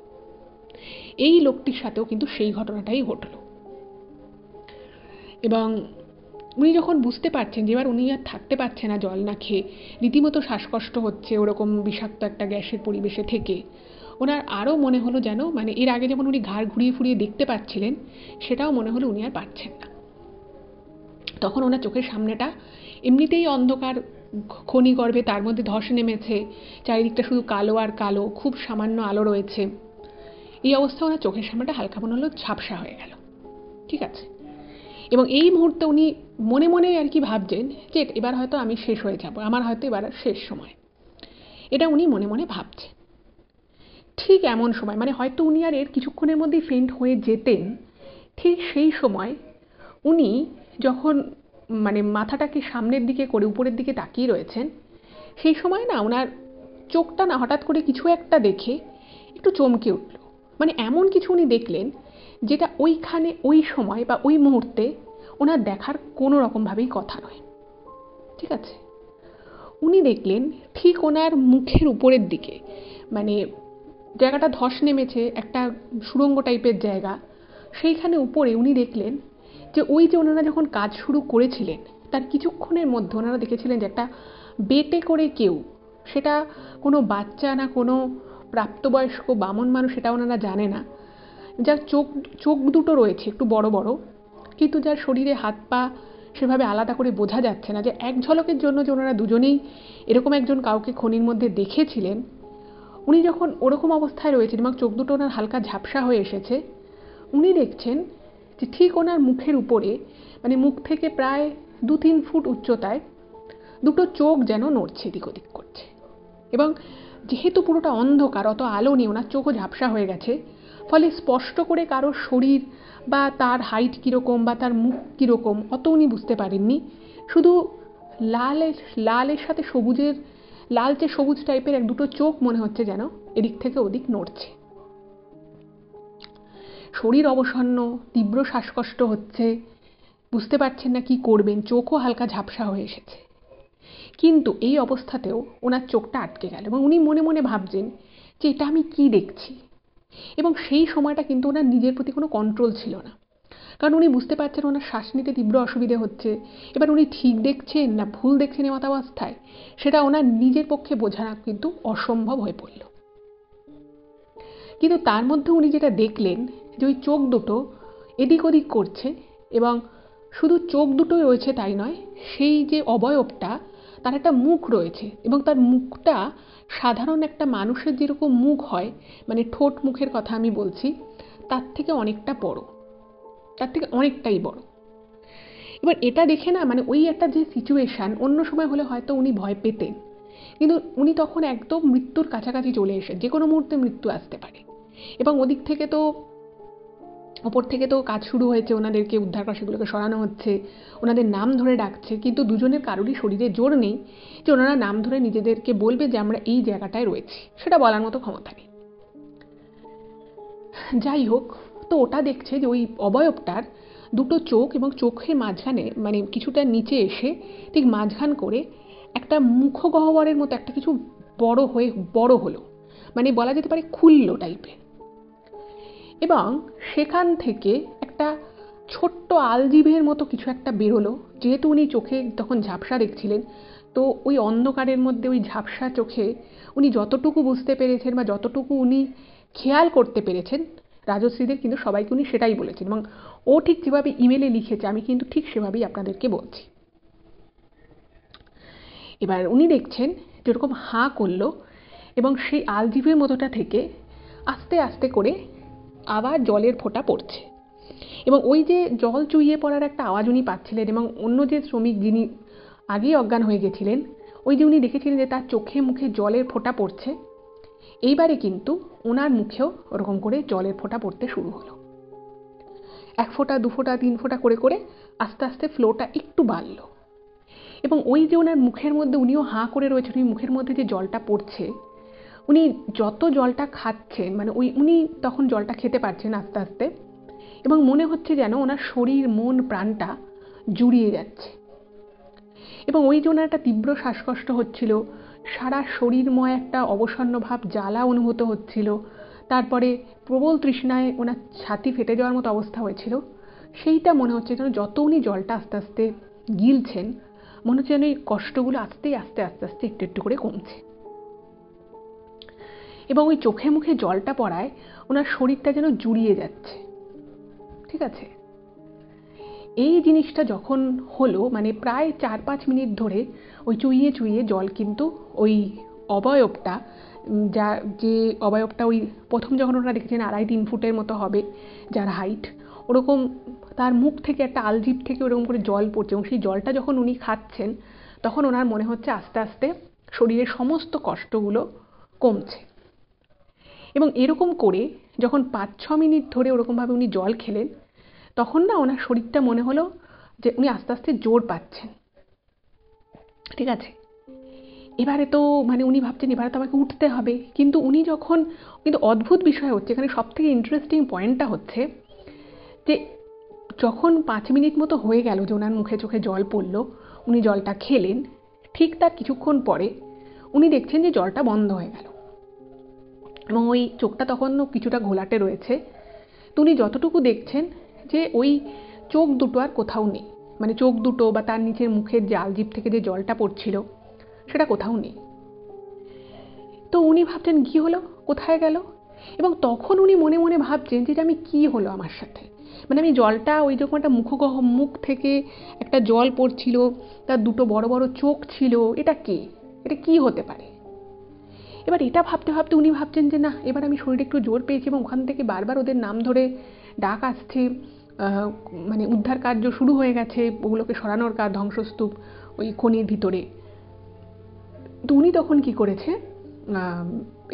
S1: এই লোকটির সাথেও কিন্তু সেই ঘটনাটাই ঘটল। এবং উনি যখন বুঝতে পারছেন যে এবার উনি আর থাকতে পারছে না জল না খেয়ে, রীতিমতো শ্বাসকষ্ট হচ্ছে ওরকম বিষাক্ত একটা গ্যাসের পরিবেশে থেকে, ওনার আরও মনে হলো যেন মানে এর আগে যেমন উনি ঘাড় ঘুরিয়ে ফুরিয়ে দেখতে পাচ্ছিলেন, সেটাও মনে হলো উনি আর পারছেন না। তখন ওনার চোখের সামনেটা এমনিতেই অন্ধকার খনিগর্ভে, তার মধ্যে ধস নেমেছে, চারিদিকটা শুধু কালো আর কালো, খুব সামান্য আলো রয়েছে। এই অবস্থা ওনার চোখের সামনেটা হালকা মনে হলো ঝাপসা হয়ে গেল। ঠিক আছে, এবং এই মুহূর্তে উনি মনে মনে আর কি ভাবছেন যে এবার হয়তো আমি শেষ হয়ে যাব, আমার হয়তো এবার শেষ সময়, এটা উনি মনে মনে ভাবছেন। ঠিক এমন সময় মানে হয়তো উনি আর এর কিছুক্ষণের মধ্যেই ফেন্ট হয়ে যেতেন, ঠিক সেই সময় উনি যখন মানে মাথাটাকে সামনের দিকে করে উপরের দিকে তাকিয়ে রয়েছেন, সেই সময় না ওনার চোখটা না হঠাৎ করে কিছু একটা দেখে একটু চমকে উঠল। মানে এমন কিছু উনি দেখলেন যেটা ওইখানে ওই সময় বা ওই মুহূর্তে ওনার দেখার কোনো রকমভাবেই কথা নয়। ঠিক আছে, উনি দেখলেন ঠিক ওনার মুখের উপরের দিকে, মানে জায়গাটা ধস নেমেছে, একটা সুড়ঙ্গ টাইপের জায়গা, সেইখানে উপরে উনি দেখলেন যে ওই যে ওনারা যখন কাজ শুরু করেছিলেন তার কিছুক্ষণের মধ্যে ওনারা দেখেছিলেন যে একটা বেটে করে কেউ, সেটা কোনো বাচ্চা না কোনো প্রাপ্তবয়স্ক বামন মানুষ সেটা ওনারা জানে না, যার চোখ দুটো রয়েছে একটু বড় বড়, কিন্তু যার শরীরে হাত পা সেভাবে আলাদা করে বোঝা যাচ্ছে না, যে এক ঝলকের জন্য যে ওনারা দুজনেই এরকম একজন কাউকে খনির মধ্যে দেখেছিলেন, উনি যখন ওরকম অবস্থায় রয়েছেন এবং চোখ দুটো ওনার হালকা ঝাপসা হয়ে এসেছে, উনি দেখছেন যে ঠিক ওনার মুখের উপরে মানে মুখ থেকে প্রায় 2-3 ফুট উচ্চতায় দুটো চোখ যেন নড়ছে, এদিক ওদিক করছে। এবং যেহেতু পুরোটা অন্ধকার, অত আলো নেই, ওনার চোখও ঝাপসা হয়ে গেছে, ফলে স্পষ্ট করে কারোর শরীর বা তার হাইট কীরকম বা তার মুখ কীরকম অত উনি বুঝতে পারেননি। শুধু লালের সাথে সবুজের, লালচে সবুজ টাইপের এক দুটো চোখ মনে হচ্ছে যেন এদিক থেকে ওদিক নড়ছে। শরীর অবসন্ন, তীব্র শ্বাসকষ্ট হচ্ছে, বুঝতে পারছেন না কি করবেন, চোখও হালকা ঝাপসা হয়ে এসেছে। কিন্তু এই অবস্থাতেও ওনার চোখটা আটকে গেল এবং উনি মনে মনে ভাবছেন যে এটা আমি কি দেখছি। এবং সেই সময়টা কিন্তু ওনার নিজের প্রতি কোনো কন্ট্রোল ছিল না, কারণ উনি বুঝতে পারছেন ওনার শ্বাস নিতে তীব্র অসুবিধে হচ্ছে। এবার উনি ঠিক দেখছেন না ভুল দেখছেন এমতাবস্থায়, সেটা ওনার নিজের পক্ষে বোঝা কিন্তু অসম্ভব হয়ে পড়ল। কিন্তু তার মধ্যে উনি যেটা দেখলেন যে ওই চোখ দুটো এদিক ওদিক করছে, এবং শুধু চোখ দুটোই রয়েছে তাই নয়, সেই যে অবয়বটা তার একটা মুখ রয়েছে, এবং তার মুখটা সাধারণ একটা মানুষের যেরকম মুখ হয়, মানে ঠোঁট মুখের কথা আমি বলছি, তার থেকে অনেকটা বড়, তার থেকে অনেকটাই বড়। এবার এটা দেখে না মানে ওই একটা যে সিচুয়েশান, অন্য সময় হলে হয়তো উনি ভয় পেতেন, কিন্তু উনি তখন একদম মৃত্যুর কাছাকাছি চলে এসে, যে কোনো মুহূর্তে মৃত্যু আসতে পারে। এবং ওদিক থেকে তো ওপর থেকে তো কাজ শুরু হয়েছে, ওনাদেরকে উদ্ধার করা, সেগুলোকে সরানো হচ্ছে, ওনাদের নাম ধরে ডাকছে, কিন্তু দুজনের কারোরই শরীরে জোর নেই যে ওনারা নাম ধরে নিজেদেরকে বলবে যে আমরা এই জায়গাটায় রয়েছি, সেটা বলার মতো ক্ষমতা নেই। যাই হোক, তো ওটা দেখছে যে ওই অবয়বটার দুটো চোখ এবং চোখের মাঝখানে মানে কিছুটা নিচে এসে ঠিক মাঝখান করে একটা মুখগহ্বরের মতো একটা কিছু বড় হলো, মানে বলা যেতে পারে খুললো টাইপের। এবং সেখান থেকে একটা ছোট্ট আলজিভের মতো কিছু একটা বেরোলো। যেহেতু উনি চোখে তখন ঝাপসা দেখছিলেন, তো ওই অন্ধকারের মধ্যে ওই ঝাপসা চোখে উনি যতটুকু বুঝতে পেরেছেন বা যতটুকু উনি খেয়াল করতে পেরেছেন রাজশ্রীদের, কিন্তু সবাইকে উনি সেটাই বলেছেন, এবং ও ঠিক যেভাবে ইমেলে লিখেছে আমি কিন্তু ঠিক সেভাবেই আপনাদেরকে বলছি। এবার উনি দেখছেন যেরকম হাঁ করলো এবং সেই আলজিভের মতোটা থেকে আস্তে আস্তে করে আবার জলের ফোঁটা পড়ছে, এবং ওই যে জল চুইয়ে পড়ার একটা আওয়াজ উনি পাচ্ছিলেন, এবং অন্য যে শ্রমিক যিনি আগেই অজ্ঞান হয়ে গেছিলেন ওই যে উনি দেখেছিলেন যে তার চোখে মুখে জলের ফোঁটা পড়ছে, এইবারে কিন্তু ওনার মুখেও ওরকম করে জলের ফোঁটা পড়তে শুরু হলো। 1 ফোঁটা 2 ফোঁটা 3 ফোঁটা করে করে আস্তে আস্তে ফ্লোটা একটু বাড়ল, এবং ওই যে ওনার মুখের মধ্যে উনিও হাঁ করে রয়েছেন, ওই মুখের মধ্যে যে জলটা পড়ছে, উনি যত জলটা খাচ্ছেন মানে উনি তখন জলটা খেতে পারছেন আস্তে আস্তে, এবং মনে হচ্ছে যেন ওনার শরীর মন প্রাণটা জুড়িয়ে যাচ্ছে, এবং ওই যে ওনার একটা তীব্র শ্বাসকষ্ট হচ্ছিল, সারা শরীরময় একটা অবসন্ন ভাব জ্বালা অনুভূত হচ্ছিল, তারপরে প্রবল তৃষ্ণায় ওনার ছাতি ফেটে যাওয়ার মতো অবস্থা হয়েছিল, সেইটা মনে হচ্ছে যেন যত উনি জলটা আস্তে আস্তে গিলছেন মনে হচ্ছে যেন এই কষ্টগুলো আস্তে আস্তে আস্তে আস্তে একটু একটু করে কমছে, এবং ওই চোখে মুখে জলটা পড়ায় ওনার শরীরটা যেন জুড়িয়ে যাচ্ছে। ঠিক আছে, এই জিনিসটা যখন হলো মানে প্রায় 4-5 মিনিট ধরে ওই চুইয়ে চুইয়ে জল কিন্তু ওই অবয়বটা যে অবয়বটা ওই প্রথম যখন ওনারা দেখেছেন 2.5-3 ফুটের মতো হবে যার হাইট, ওরকম তার মুখ থেকে একটা আলজিভ থেকে ওরকম করে জল পড়ছে, এবং সেই জলটা যখন উনি খাচ্ছেন তখন ওনার মনে হচ্ছে আস্তে আস্তে শরীরের সমস্ত কষ্টগুলো কমছে, এবং এরকম করে যখন 5-6 মিনিট ধরে ওরকমভাবে উনি জল খেলেন তখন না ওনার শরীরটা মনে হলো যে উনি আস্তে আস্তে জোর পাচ্ছেন। ঠিক আছে, এবারে তো মানে উনি ভাবছেন এবারে তো আমাকে উঠতে হবে, কিন্তু উনি যখন, কিন্তু অদ্ভুত বিষয় হচ্ছে এখানে সব থেকে ইন্টারেস্টিং পয়েন্টটা হচ্ছে যে যখন 5 মিনিট মতো হয়ে গেল যে ওনার মুখে চোখে জল পড়লো, উনি জলটা খেলেন, ঠিক তার কিছুক্ষণ পরে উনি দেখছেন যে জলটা বন্ধ হয়ে গেল, এবং ওই চোখটা তখনও কিছুটা ঘোলাটে রয়েছে, তো উনি যতটুকু দেখছেন যে ওই চোখ দুটো আর কোথাও নেই, মানে চোখ দুটো বা তার নিচের মুখের যে আলজিভ থেকে যে জলটা পড়ছিল সেটা কোথাও নেই। তো উনি ভাবছেন কি হলো, কোথায় গেল, এবং তখন উনি মনে মনে ভাবছেন যে আমি কি হলো আমার সাথে, মানে আমি জলটা ওই যখন একটা মুখ থেকে একটা জল পড়ছিল, তার দুটো বড় বড় চোখ ছিল, এটা কে, এটা কি হতে পারে। এবার এটা ভাবতে ভাবতে উনি ভাবছেন যে না এবার আমি শরীরে একটু জোর পেয়েছি, এবং ওখান থেকে বারবার ওদের নাম ধরে ডাক আসছে, মানে উদ্ধার কার্য শুরু হয়ে গেছে, ওগুলোকে সরানোর কাজ, ধ্বংসস্তূপ ওই খনির ভিতরে। তো উনি তখন কি করেছে,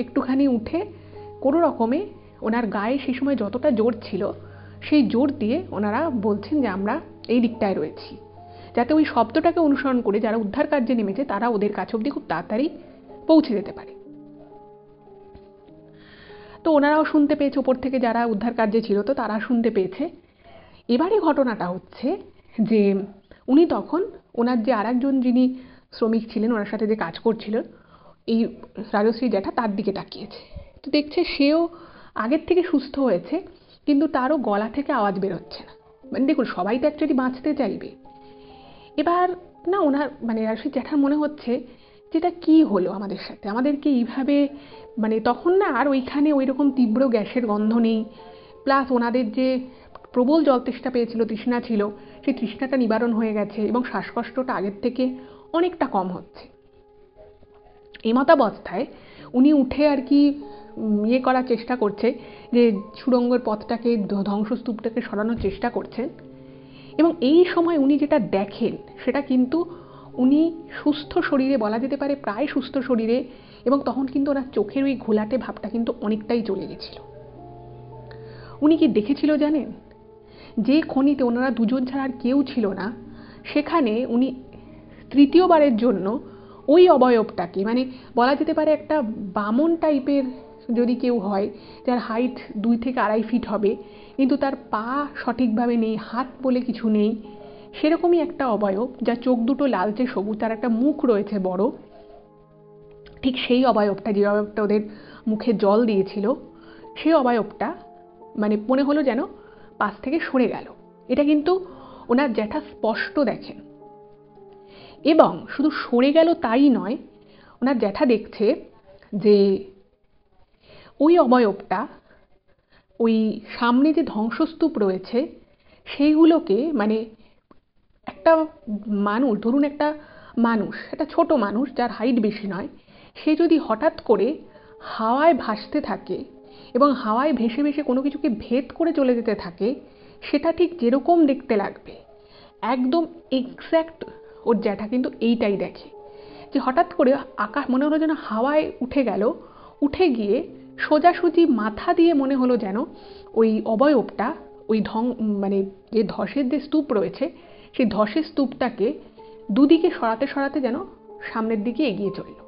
S1: একটুখানি উঠে কোনো রকমে ওনার গায়ে সেই সময় যতটা জোর ছিল সেই জোর দিয়ে ওনারা বলছেন যে আমরা এই দিকটায় রয়েছি, যাতে ওই শব্দটাকে অনুসরণ করে যারা উদ্ধার কার্যে নেমেছে তারা ওদের কাছে অবধি খুব তাড়াতাড়ি পৌঁছে যেতে পারে। তো ওনারাও শুনতে পেয়েছে, ওপর থেকে যারা উদ্ধার কার্যে ছিল তো তারা শুনতে পেয়েছে। এবারে ঘটনাটা হচ্ছে যে উনি তখন ওনার যে আরেকজন যিনি শ্রমিক ছিলেন ওনার সাথে যে কাজ করছিল এই রাজশ্রী জ্যাঠা, তার দিকে তাকিয়েছে, তো দেখছে সেও আগের থেকে সুস্থ হয়েছে, কিন্তু তারও গলা থেকে আওয়াজ বেরোচ্ছে না। মানে দেখুন সবাই তো অ্যাকচুয়ালি বাঁচতে চাইবে। এবার না ওনার মানে রাজশ্রী জ্যাঠার মনে হচ্ছে যেটা কি হলো আমাদের সাথে, আমাদেরকে এইভাবে, মানে তখন না আর ওইখানে ওই রকম তীব্র গ্যাসের গন্ধ নেই, প্লাস ওনাদের যে প্রবল জল তেষ্টা পেয়েছিল, তৃষ্ণা ছিল, সেই তৃষ্ণাটা নিবারণ হয়ে গেছে, এবং শ্বাসকষ্টটা আগের থেকে অনেকটা কম হচ্ছে। এই মতাবস্থায় উনি উঠে আর কি ইয়ে করার চেষ্টা করছে, যে সুড়ঙ্গের পথটাকে ধ্বংসস্তূপটাকে সরানোর চেষ্টা করছেন, এবং এই সময় উনি যেটা দেখেন সেটা কিন্তু উনি সুস্থ শরীরে, বলা যেতে পারে প্রায় সুস্থ শরীরে, এবং তখন কিন্তু ওনার চোখের ওই ঘোলাটে ভাবটা কিন্তু অনেকটাই চলে গেছিল। উনি কি দেখেছিল জানেন, যে খনিতে ওনারা দুজন ছাড়া আর কেউ ছিল না, সেখানে উনি তৃতীয়বারের জন্য ওই অবয়বটাকে, মানে বলা যেতে পারে একটা বামন টাইপের যদি কেউ হয়, যার হাইট 2 থেকে 2.5 ফিট হবে, কিন্তু তার পা সঠিকভাবে নেই, হাত বলে কিছু নেই, সেরকমই একটা অবয়ব, যার চোখ দুটো লালচে সবুজ, তার একটা মুখ রয়েছে বড়, ঠিক সেই অবয়বটা, যে অবয়বটা ওদের মুখে জল দিয়েছিল, সেই অবয়বটা মানে মনে হলো যেন পাশ থেকে সরে গেল। এটা কিন্তু ওনার জ্যাঠা স্পষ্ট দেখেন। এবং শুধু সরে গেল তাই নয়, ওনার জ্যাঠা দেখছে যে ওই অবয়বটা, ওই সামনে যে ধ্বংসস্তূপ রয়েছে সেইগুলোকে, মানে একটা মানুষ, ধরুন একটা মানুষ, একটা ছোট মানুষ যার হাইট বেশি নয়, সে যদি হঠাৎ করে হাওয়ায় ভাসতে থাকে এবং হাওয়ায় ভেসে ভেসে কোনো কিছুকে ভেদ করে চলে যেতে থাকে, সেটা ঠিক যেরকম দেখতে লাগবে, একদম এক্স্যাক্ট ওর জ্যাঠা কিন্তু এইটাই দেখে। যে হঠাৎ করে আকাশ মনে হলো যেন হাওয়ায় উঠে গেল, উঠে গিয়ে সোজাসুজি মাথা দিয়ে মনে হলো যেন ওই অবয়বটা, ওই মানে যে ধসের যে স্তূপ রয়েছে সেই ধসের স্তূপটাকে দুদিকে সরাতে সরাতে যেন সামনের দিকে এগিয়ে চলল।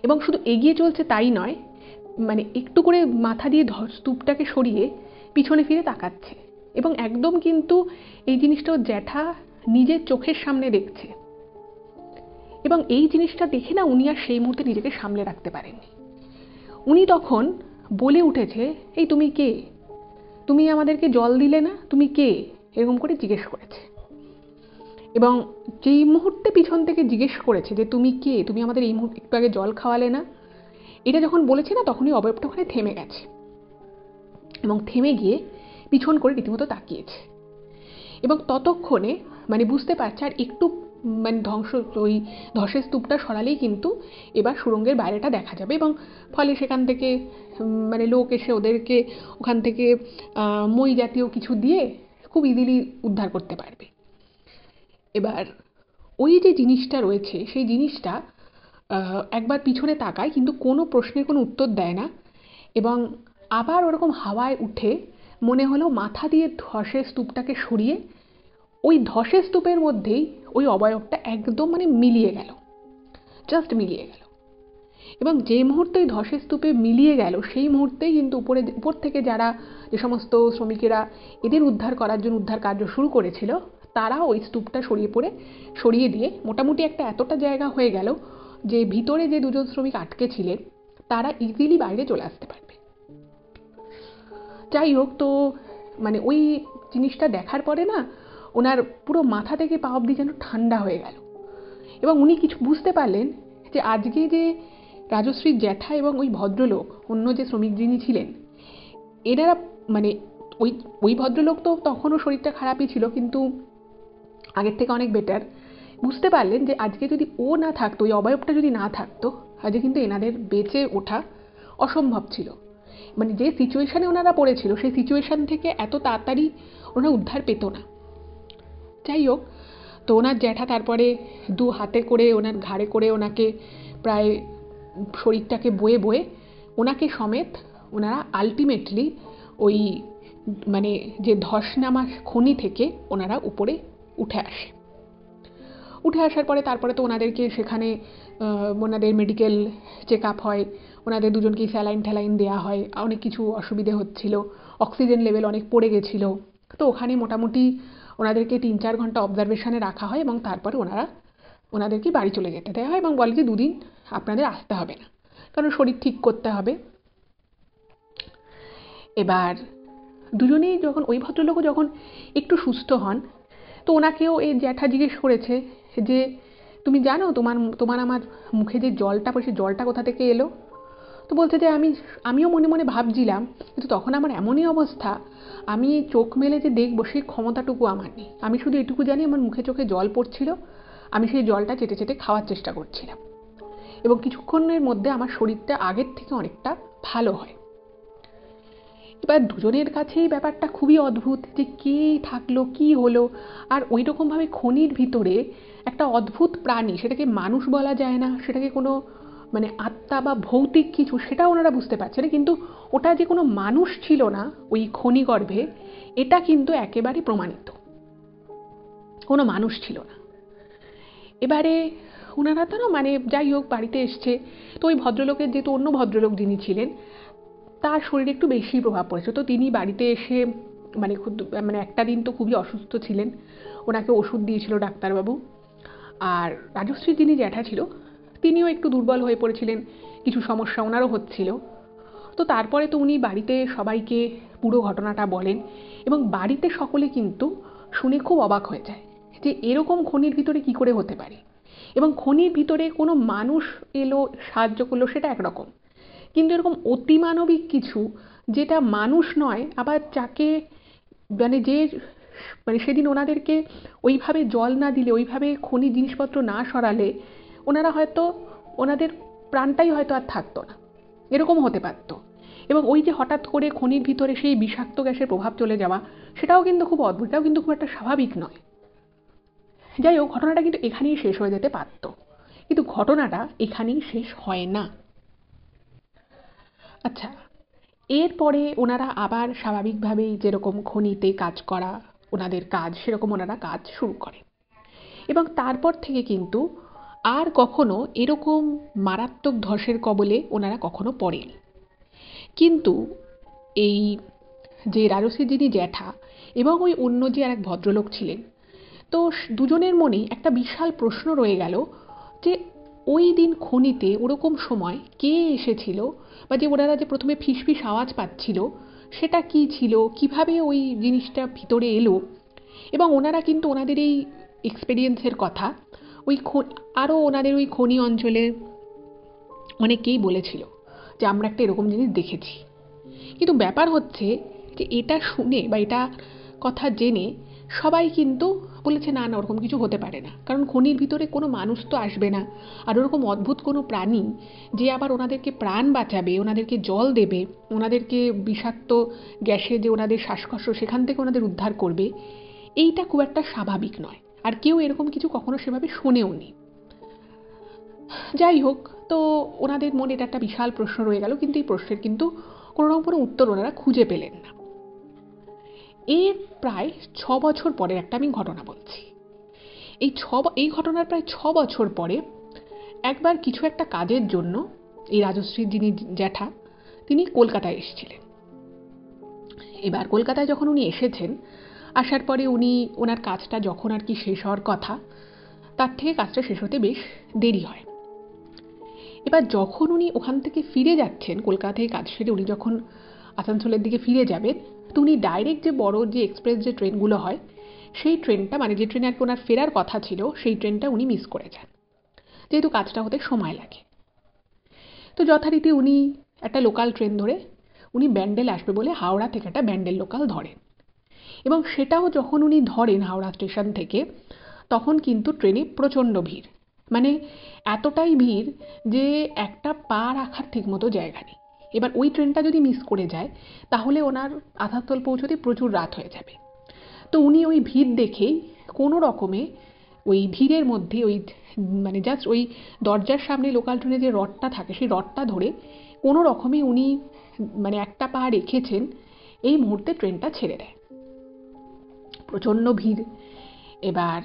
S1: এবং শুধু এগিয়ে চলছে তাই নয়, মানে একটু করে মাথা দিয়ে স্তূপটাকে সরিয়ে পিছনে ফিরে তাকাচ্ছে, এবং একদম কিন্তু এই জিনিসটা ওর জ্যাঠা নিজের চোখের সামনে দেখছে। এবং এই জিনিসটা দেখে না উনি আর সেই মুহূর্তে নিজেকে সামলে রাখতে পারেননি। উনি তখন বলে উঠেছে, এই তুমি কে? তুমি আমাদেরকে জল দিলে না, তুমি কে? এরকম করে জিজ্ঞেস করেছে। এবং যেই মুহূর্তে পিছন থেকে জিজ্ঞেস করেছে যে তুমি কে, তুমি আমাদের এই মুহূর্তে একটু আগে জল খাওয়ালে না, এটা যখন বলেছে না, তখনই অবয়বটা ওখানে থেমে গেছে এবং থেমে গিয়ে পিছন করে রীতিমতো তাকিয়েছে। এবং ততক্ষণে মানে বুঝতে পারছে আর একটু মানে ওই ধসের স্তূপটা সরালেই কিন্তু এবার সুড়ঙ্গের বাইরেটা দেখা যাবে, এবং ফলে সেখান থেকে মানে লোক এসে ওদেরকে ওখান থেকে মই জাতীয় কিছু দিয়ে খুব ইজিলি উদ্ধার করতে পারবে। এবার ওই যে জিনিসটা রয়েছে সেই জিনিসটা একবার পিছনে তাকায়, কিন্তু কোনো প্রশ্নের কোনো উত্তর দেয় না, এবং আবার ওরকম হাওয়ায় উঠে মনে হলো মাথা দিয়ে ধসের স্তূপটাকে সরিয়ে ওই ধসের স্তূপের মধ্যেই ওই অবয়বটা একদম মানে মিলিয়ে গেল, জাস্ট মিলিয়ে গেল। এবং যে মুহূর্তে ওই ধসের স্তূপে মিলিয়ে গেল সেই মুহূর্তেই কিন্তু উপর থেকে যারা, যে সমস্ত শ্রমিকেরা এদের উদ্ধার করার জন্য উদ্ধার কার্য শুরু করেছিল, তারা ওই স্তূপটা সরিয়ে দিয়ে মোটামুটি একটা এতটা জায়গা হয়ে গেল যে ভিতরে যে দুজন শ্রমিক আটকে ছিলেন তারা ইজিলি বাইরে চলে আসতে পারবে। যাই হোক, তো মানে ওই জিনিসটা দেখার পরে না ওনার পুরো মাথা থেকে পা অবধি যেন ঠান্ডা হয়ে গেল, এবং উনি কিছু বুঝতে পারলেন যে আজকে যে রাজশ্রীর জ্যাঠা এবং ওই ভদ্রলোক, অন্য যে শ্রমিক যিনি ছিলেন, এনারা মানে ওই ভদ্রলোক তো তখনও শরীরটা খারাপই ছিল, কিন্তু আগের থেকে অনেক বেটার। বুঝতে পারলেন যে আজকে যদি ও না থাকতো, ওই অবয়বটা যদি না থাকতো, আজকে কিন্তু এনাদের বেঁচে ওঠা অসম্ভব ছিল। মানে যে সিচুয়েশানে ওনারা পড়েছিল সেই সিচুয়েশান থেকে এত তাড়াতাড়ি ওনারা উদ্ধার পেত না। যাই হোক, তো ওনার জ্যাঠা তারপরে দু হাতে করে ওনার ঘাড়ে করে ওনাকে প্রায় শরীরটাকে বয়ে বয়ে ওনাকে সমেত ওনারা আলটিমেটলি ওই মানে যে ধসনামা খনি থেকে ওনারা উপরে উঠে আসার পরে তারপরে তো ওনাদেরকে সেখানে ওনাদের মেডিকেল চেক আপ হয়, ওনাদের দুজনকেই স্যালাইন দেওয়া হয়, অনেক কিছু অসুবিধে হচ্ছিল, অক্সিজেন লেভেল অনেক পড়ে গেছিলো। তো ওখানে মোটামুটি ওনাদেরকে 3-4 ঘন্টা অবজারভেশনে রাখা হয়, এবং তারপরে ওনাদেরকে বাড়ি চলে যেতে দেওয়া হয় এবং বলে যে 2 দিন আপনাদের আসতে হবে না, কারণ শরীর ঠিক করতে হবে। এবার দুজনেই যখন, ওই ভদ্রলোকও যখন একটু সুস্থ হন, তো ওনাকেও এই জ্যাঠা জিজ্ঞেস করেছে যে তুমি জানো তোমার আমার মুখে যে জলটা পড়ে, জলটা কোথা থেকে এলো? তো বলছে যে আমিও মনে মনে ভাবছিলাম, কিন্তু তখন আমার এমনই অবস্থা, আমি চোখ মেলে যে দেখবো সেই ক্ষমতাটুকু আমার নেই। আমি শুধু এটুকু জানি আমার মুখে চোখে জল পড়ছিল, আমি সেই জলটা চেটে চেটে খাওয়ার চেষ্টা করছিলাম, এবং কিছুক্ষণের মধ্যে আমার শরীরটা আগের থেকে অনেকটা ভালো হয়। এবার দুজনের কাছেই ব্যাপারটা খুবই অদ্ভুত যে কে থাকলো, কি হলো। আর ওই রকমভাবে খনির ভিতরে একটা অদ্ভুত প্রাণী, সেটাকে মানুষ বলা যায় না, সেটাকে কোনো মানে আত্মা বা ভৌতিক কিছু, সেটা ওনারা বুঝতে পারছে না, কিন্তু ওটা যে কোনো মানুষ ছিল না ওই খনিগর্ভে, এটা কিন্তু একেবারে প্রমাণিত, কোনো মানুষ ছিল না। এবারে ওনারা তো না মানে যাই হোক বাড়িতে এসছে, তো ওই ভদ্রলোকের যেহেতু অন্য ভদ্রলোক যিনি ছিলেন তার শরীরে একটু বেশি প্রভাব পড়েছে, তো তিনি বাড়িতে এসে মানে একটা দিন তো খুবই অসুস্থ ছিলেন, ওনাকে ওষুধ দিয়েছিল ডাক্তারবাবু। আর রাজশ্রী যিনি জ্যাঠা ছিল তিনিও একটু দুর্বল হয়ে পড়েছিলেন, কিছু সমস্যা ওনারও হচ্ছিল। তো তারপরে তো উনি বাড়িতে সবাইকে পুরো ঘটনাটা বলেন, এবং বাড়িতে সকলে কিন্তু শুনে খুব অবাক হয়ে যায় যে এরকম খনির ভিতরে কি করে হতে পারে, এবং খনির ভিতরে কোনো মানুষ এলো সাহায্য করলো সেটা একরকম, কিন্তু এরকম অতিমানবিক কিছু যেটা মানুষ নয়, আবার যাকে মানে যে মানে সেদিন ওনাদেরকে ওইভাবে জল না দিলে, ওইভাবে খনির জিনিসপত্র না সরালে ওনারা হয়তো ওনাদের প্রাণটাই হয়তো আর থাকতো না, এরকম হতে পারতো। এবং ওই যে হঠাৎ করে খনির ভিতরে সেই বিষাক্ত গ্যাসের প্রভাব চলে যাওয়া, সেটাও কিন্তু খুব অদ্ভুত, এটাও কিন্তু খুব একটা স্বাভাবিক নয়। যাই হোক, ঘটনাটা কিন্তু এখানেই শেষ হয়ে যেতে পারত, কিন্তু ঘটনাটা এখানেই শেষ হয় না। আচ্ছা, এরপরে ওনারা আবার স্বাভাবিকভাবেই যেরকম খনিতে কাজ করা ওনাদের কাজ, সেরকম ওনারা কাজ শুরু করে, এবং তারপর থেকে কিন্তু আর কখনো এরকম মারাত্মক ধসের কবলে ওনারা কখনো পড়েনি। কিন্তু এই যে রাজশ্রী যিনি জ্যাঠা এবং ওই অন্য যে আর এক ভদ্রলোক ছিলেন, তো দুজনের মনেই একটা বিশাল প্রশ্ন রয়ে গেল যে ওই দিন খনিতে ওরকম সময় কে এসেছিল, বা যে ওনারা যে প্রথমে ফিসফিস আওয়াজ পাচ্ছিল সেটা কি ছিল, কিভাবে ওই জিনিসটা ভিতরে এলো। এবং ওনারা কিন্তু ওনাদের এই এক্সপেরিয়েন্সের কথা ওই আরও ওনাদের ওই খনি অঞ্চলে অনেকেই বলেছিল যে আমরা একটা এরকম জিনিস দেখেছি। কিন্তু ব্যাপার হচ্ছে যে এটা শুনে বা এটা কথা জেনে সবাই কিন্তু বলেছে না না, ওরকম কিছু হতে পারে না, কারণ খনির ভিতরে কোনো মানুষ তো আসবে না, আর ওরকম অদ্ভুত কোনো প্রাণী যে আবার ওনাদেরকে প্রাণ বাঁচাবে, ওনাদেরকে জল দেবে, ওনাদেরকে বিষাক্ত গ্যাসে যে ওনাদের শ্বাসকষ্ট সেখান থেকে ওনাদের উদ্ধার করবে, এইটা খুব একটা স্বাভাবিক নয়, আর কেউ এরকম কিছু কখনো সেভাবে শোনেও নি। যাই হোক, তো ওনাদের মনে এটা একটা বিশাল প্রশ্ন রয়ে গেল, কিন্তু এই প্রশ্নের কিন্তু কোনো রকম কোনো উত্তর ওনারা খুঁজে পেলেন না। এর প্রায় 6 বছর পরের একটা আমি ঘটনা বলছি। এই ঘটনার প্রায় 6 বছর পরে একবার কিছু একটা কাজের জন্য এই রাজশ্রীর যিনি জ্যাঠা তিনি কলকাতায় এসেছিলেন। এবার কলকাতায় যখন উনি এসেছেন, আসার পরে উনি ওনার কাজটা যখন আর কি শেষ হওয়ার কথা, তার থেকে কাজটা শেষ হতে বেশ দেরি হয়। এবার যখন উনি ওখান থেকে ফিরে যাচ্ছেন, কলকাতা থেকে কাজ সেরে উনি যখন আসানসোলের দিকে ফিরে যাবেন, তো উনি ডাইরেক্ট যে বড় যে এক্সপ্রেস যে ট্রেনগুলো হয় সেই ট্রেনটা, মানে যে ট্রেনে আর কি ওনার ফেরার কথা ছিল সেই ট্রেনটা উনি মিস করে যান, যেহেতু কাজটা হতে সময় লাগে। তো যথারীতি উনি একটা লোকাল ট্রেন ধরে উনি ব্যান্ডেল আসবে বলে হাওড়া থেকে একটা ব্যান্ডেল লোকাল ধরেন, এবং সেটাও যখন উনি ধরেন হাওড়া স্টেশন থেকে, তখন কিন্তু ট্রেনে প্রচণ্ড ভিড়, মানে এতটাই ভিড় যে একটা পা রাখার ঠিক মতো জায়গা নেই। এবার ওই ট্রেনটা যদি মিস করে যায় তাহলে ওনার আসানসোল পৌঁছতে প্রচুর রাত হয়ে যাবে। তো উনি ওই ভিড় দেখেই কোনো রকমে ওই ভিড়ের মধ্যে ওই মানে জাস্ট ওই দরজার সামনে লোকাল ট্রেনে যে রডটা থাকে সেই রডটা ধরে কোনো রকমে উনি মানে একটা পা রেখেছেন, এই মুহূর্তে ট্রেনটা ছেড়ে দেয়। প্রচণ্ড ভিড়, এবার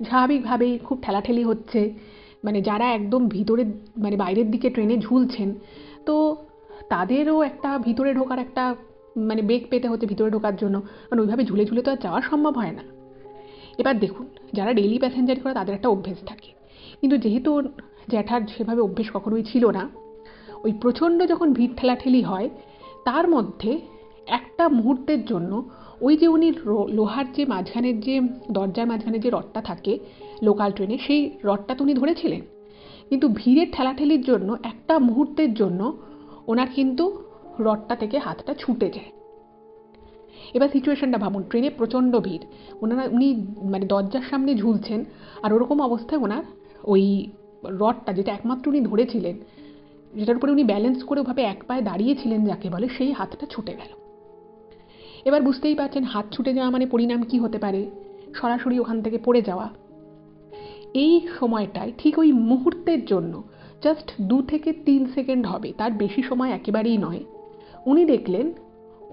S1: স্বাভাবিকভাবেই খুব ঠেলাঠেলি হচ্ছে, মানে যারা একদম ভিতরে মানে বাইরের দিকে ট্রেনে ঝুলছেন, তো তাদেরও একটা ভিতরে ঢোকার একটা মানে বেগ পেতে হচ্ছে ভিতরে ঢোকার জন্য, কারণ ওইভাবে ঝুলে ঝুলে তো আর যাওয়া সম্ভব হয় না। এবার দেখুন, যারা ডেইলি প্যাসেঞ্জারি করে তাদের একটা অভ্যেস থাকে, কিন্তু যেহেতু জ্যাঠার সেভাবে অভ্যেস কখনোই ছিল না, ওই প্রচণ্ড যখন ভিড় ঠেলাঠেলি হয় তার মধ্যে একটা মুহূর্তের জন্য ওই যে উনি লোহার যে মাঝখানের যে দরজার মাঝখানে যে রডটা থাকে লোকাল ট্রেনে, সেই রডটা তো উনি ধরেছিলেন, কিন্তু ভিড়ের ঠেলাঠেলির জন্য একটা মুহূর্তের জন্য ওনার কিন্তু রডটা থেকে হাতটা ছুটে যায়। এবার সিচুয়েশনটা ভাবুন, ট্রেনে প্রচণ্ড ভিড়, উনি মানে দরজার সামনে ঝুলছেন, আর ওরকম অবস্থায় ওনার ওই রডটা যেটা একমাত্র উনি ধরেছিলেন, যেটার উপরে উনি ব্যালেন্স করে ওভাবে এক পায়ে দাঁড়িয়েছিলেন যাকে বলে, সেই হাতটা ছুটে গেল। এবার বুঝতেই পারছেন হাত ছুটে যাওয়া মানে পরিণাম কি হতে পারে, সরাসরি ওখান থেকে পড়ে যাওয়া। এই সময়টায় ঠিক ওই মুহূর্তের জন্য জাস্ট 2 থেকে 3 সেকেন্ড হবে, তার বেশি সময় একেবারেই নয়, উনি দেখলেন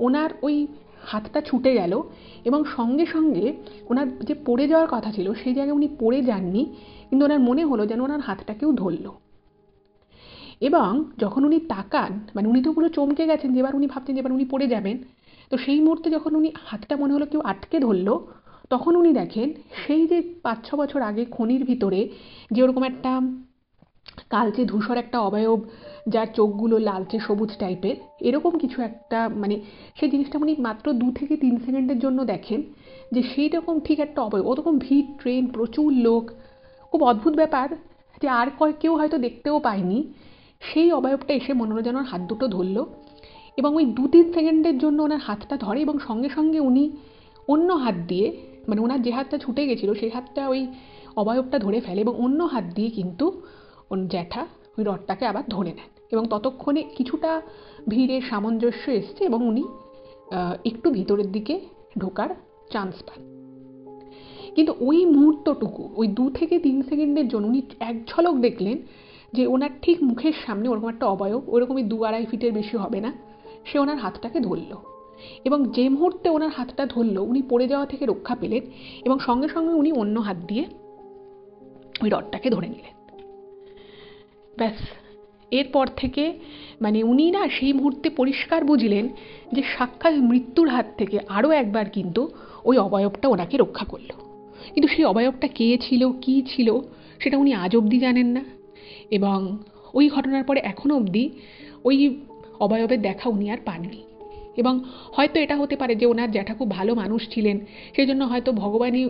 S1: ওনার ওই হাতটা ছুটে গেল, এবং সঙ্গে সঙ্গে ওনার যে পড়ে যাওয়ার কথা ছিল সেই জায়গায় উনি পড়ে যাননি, কিন্তু ওনার মনে হলো যেন ওনার হাতটা কেউ ধরল। এবং যখন উনি তাকান, মানে উনি তো পুরো চমকে গেছেন, যে এবার উনি ভাবছেন যে এবার উনি পড়ে যাবেন, তো সেই মুহূর্তে যখন উনি হাতটা মনে হলো কেউ আটকে ধরলো, তখন উনি দেখেন সেই যে 5-6 বছর আগে খনির ভিতরে যে ওরকম একটা কালচে ধূসর একটা অবয়ব যার চোখগুলো লালচে সবুজ টাইপের, এরকম কিছু একটা, মানে সেই জিনিসটা উনি মাত্র 2 থেকে 3 সেকেন্ডের জন্য দেখেন যে সেই রকম ঠিক একটা অবয়ব, ওরকম ভিড়, ট্রেন, প্রচুর লোক, খুব অদ্ভুত ব্যাপার যে আর কেউ হয়তো দেখতেও পায়নি, সেই অবয়বটা এসে মনোরঞ্জন ওর হাত দুটো ধরলো এবং ওই 2-3 সেকেন্ডের জন্য ওনার হাতটা ধরে এবং সঙ্গে সঙ্গে উনি অন্য হাত দিয়ে, মানে ওনার যে হাতটা ছুটে গেছিলো সেই হাতটা ওই অবয়বটা ধরে ফেলে এবং অন্য হাত দিয়ে কিন্তু ওর জ্যাঠা ওই রডটাকে আবার ধরে নেন এবং ততক্ষণে কিছুটা ভিড়ের সামঞ্জস্য এসছে এবং উনি একটু ভিতরের দিকে ঢোকার চান্স পান। কিন্তু ওই মুহূর্তটুকু, ওই 2 থেকে 3 সেকেন্ডের জন্য উনি এক ঝলক দেখলেন যে ওনার ঠিক মুখের সামনে ওরকম একটা অবয়ব, ওরকমই 2-2.5 ফিটের বেশি হবে না, সে ওনার হাতটাকে ধরল এবং যে মুহূর্তে ওনার হাতটা ধরল উনি পড়ে যাওয়া থেকে রক্ষা পেলেন এবং সঙ্গে সঙ্গে উনি অন্য হাত দিয়ে ওই রডটাকে ধরে নিলেন। ব্যাস, এরপর থেকে মানে উনি না সেই মুহূর্তে পরিষ্কার বুঝলেন যে সাক্ষাৎ মৃত্যুর হাত থেকে আরও একবার কিন্তু ওই অবয়বটা ওনাকে রক্ষা করলো। কিন্তু সেই অবয়বটা কে ছিল, কী ছিল, সেটা উনি আজ অবধি জানেন না এবং ওই ঘটনার পরে এখনও অবধি ওই অবয়বের দেখা উনি আর পাননি। এবং হয়তো এটা হতে পারে যে ওনার জ্যাঠা খুব ভালো মানুষ ছিলেন, সেই জন্য হয়তো ভগবানই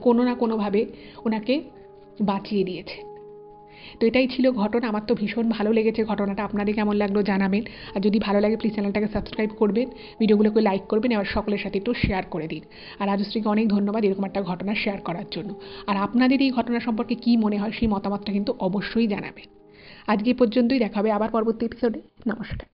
S1: কোনো না কোনোভাবে ওনাকে বাঁচিয়ে দিয়েছে। তো এটাই ছিল ঘটনা। আমার তো ভীষণ ভালো লেগেছে ঘটনাটা, আপনাদের কেমন লাগলো জানাবেন। আর যদি ভালো লাগে প্লিজ চ্যানেলটাকে সাবস্ক্রাইব করবেন, ভিডিওগুলোকে লাইক করবেন, এবার সকলের সাথে একটু শেয়ার করে দিন। আর রাজশ্রীকে অনেক ধন্যবাদ এরকম একটা ঘটনা শেয়ার করার জন্য। আর আপনাদের এই ঘটনা সম্পর্কে কী মনে হয় সেই মতামতটা কিন্তু অবশ্যই জানাবেন। আজকে পর্যন্তই, দেখা হবে আবার পরবর্তী এপিসোডে। নমস্কার।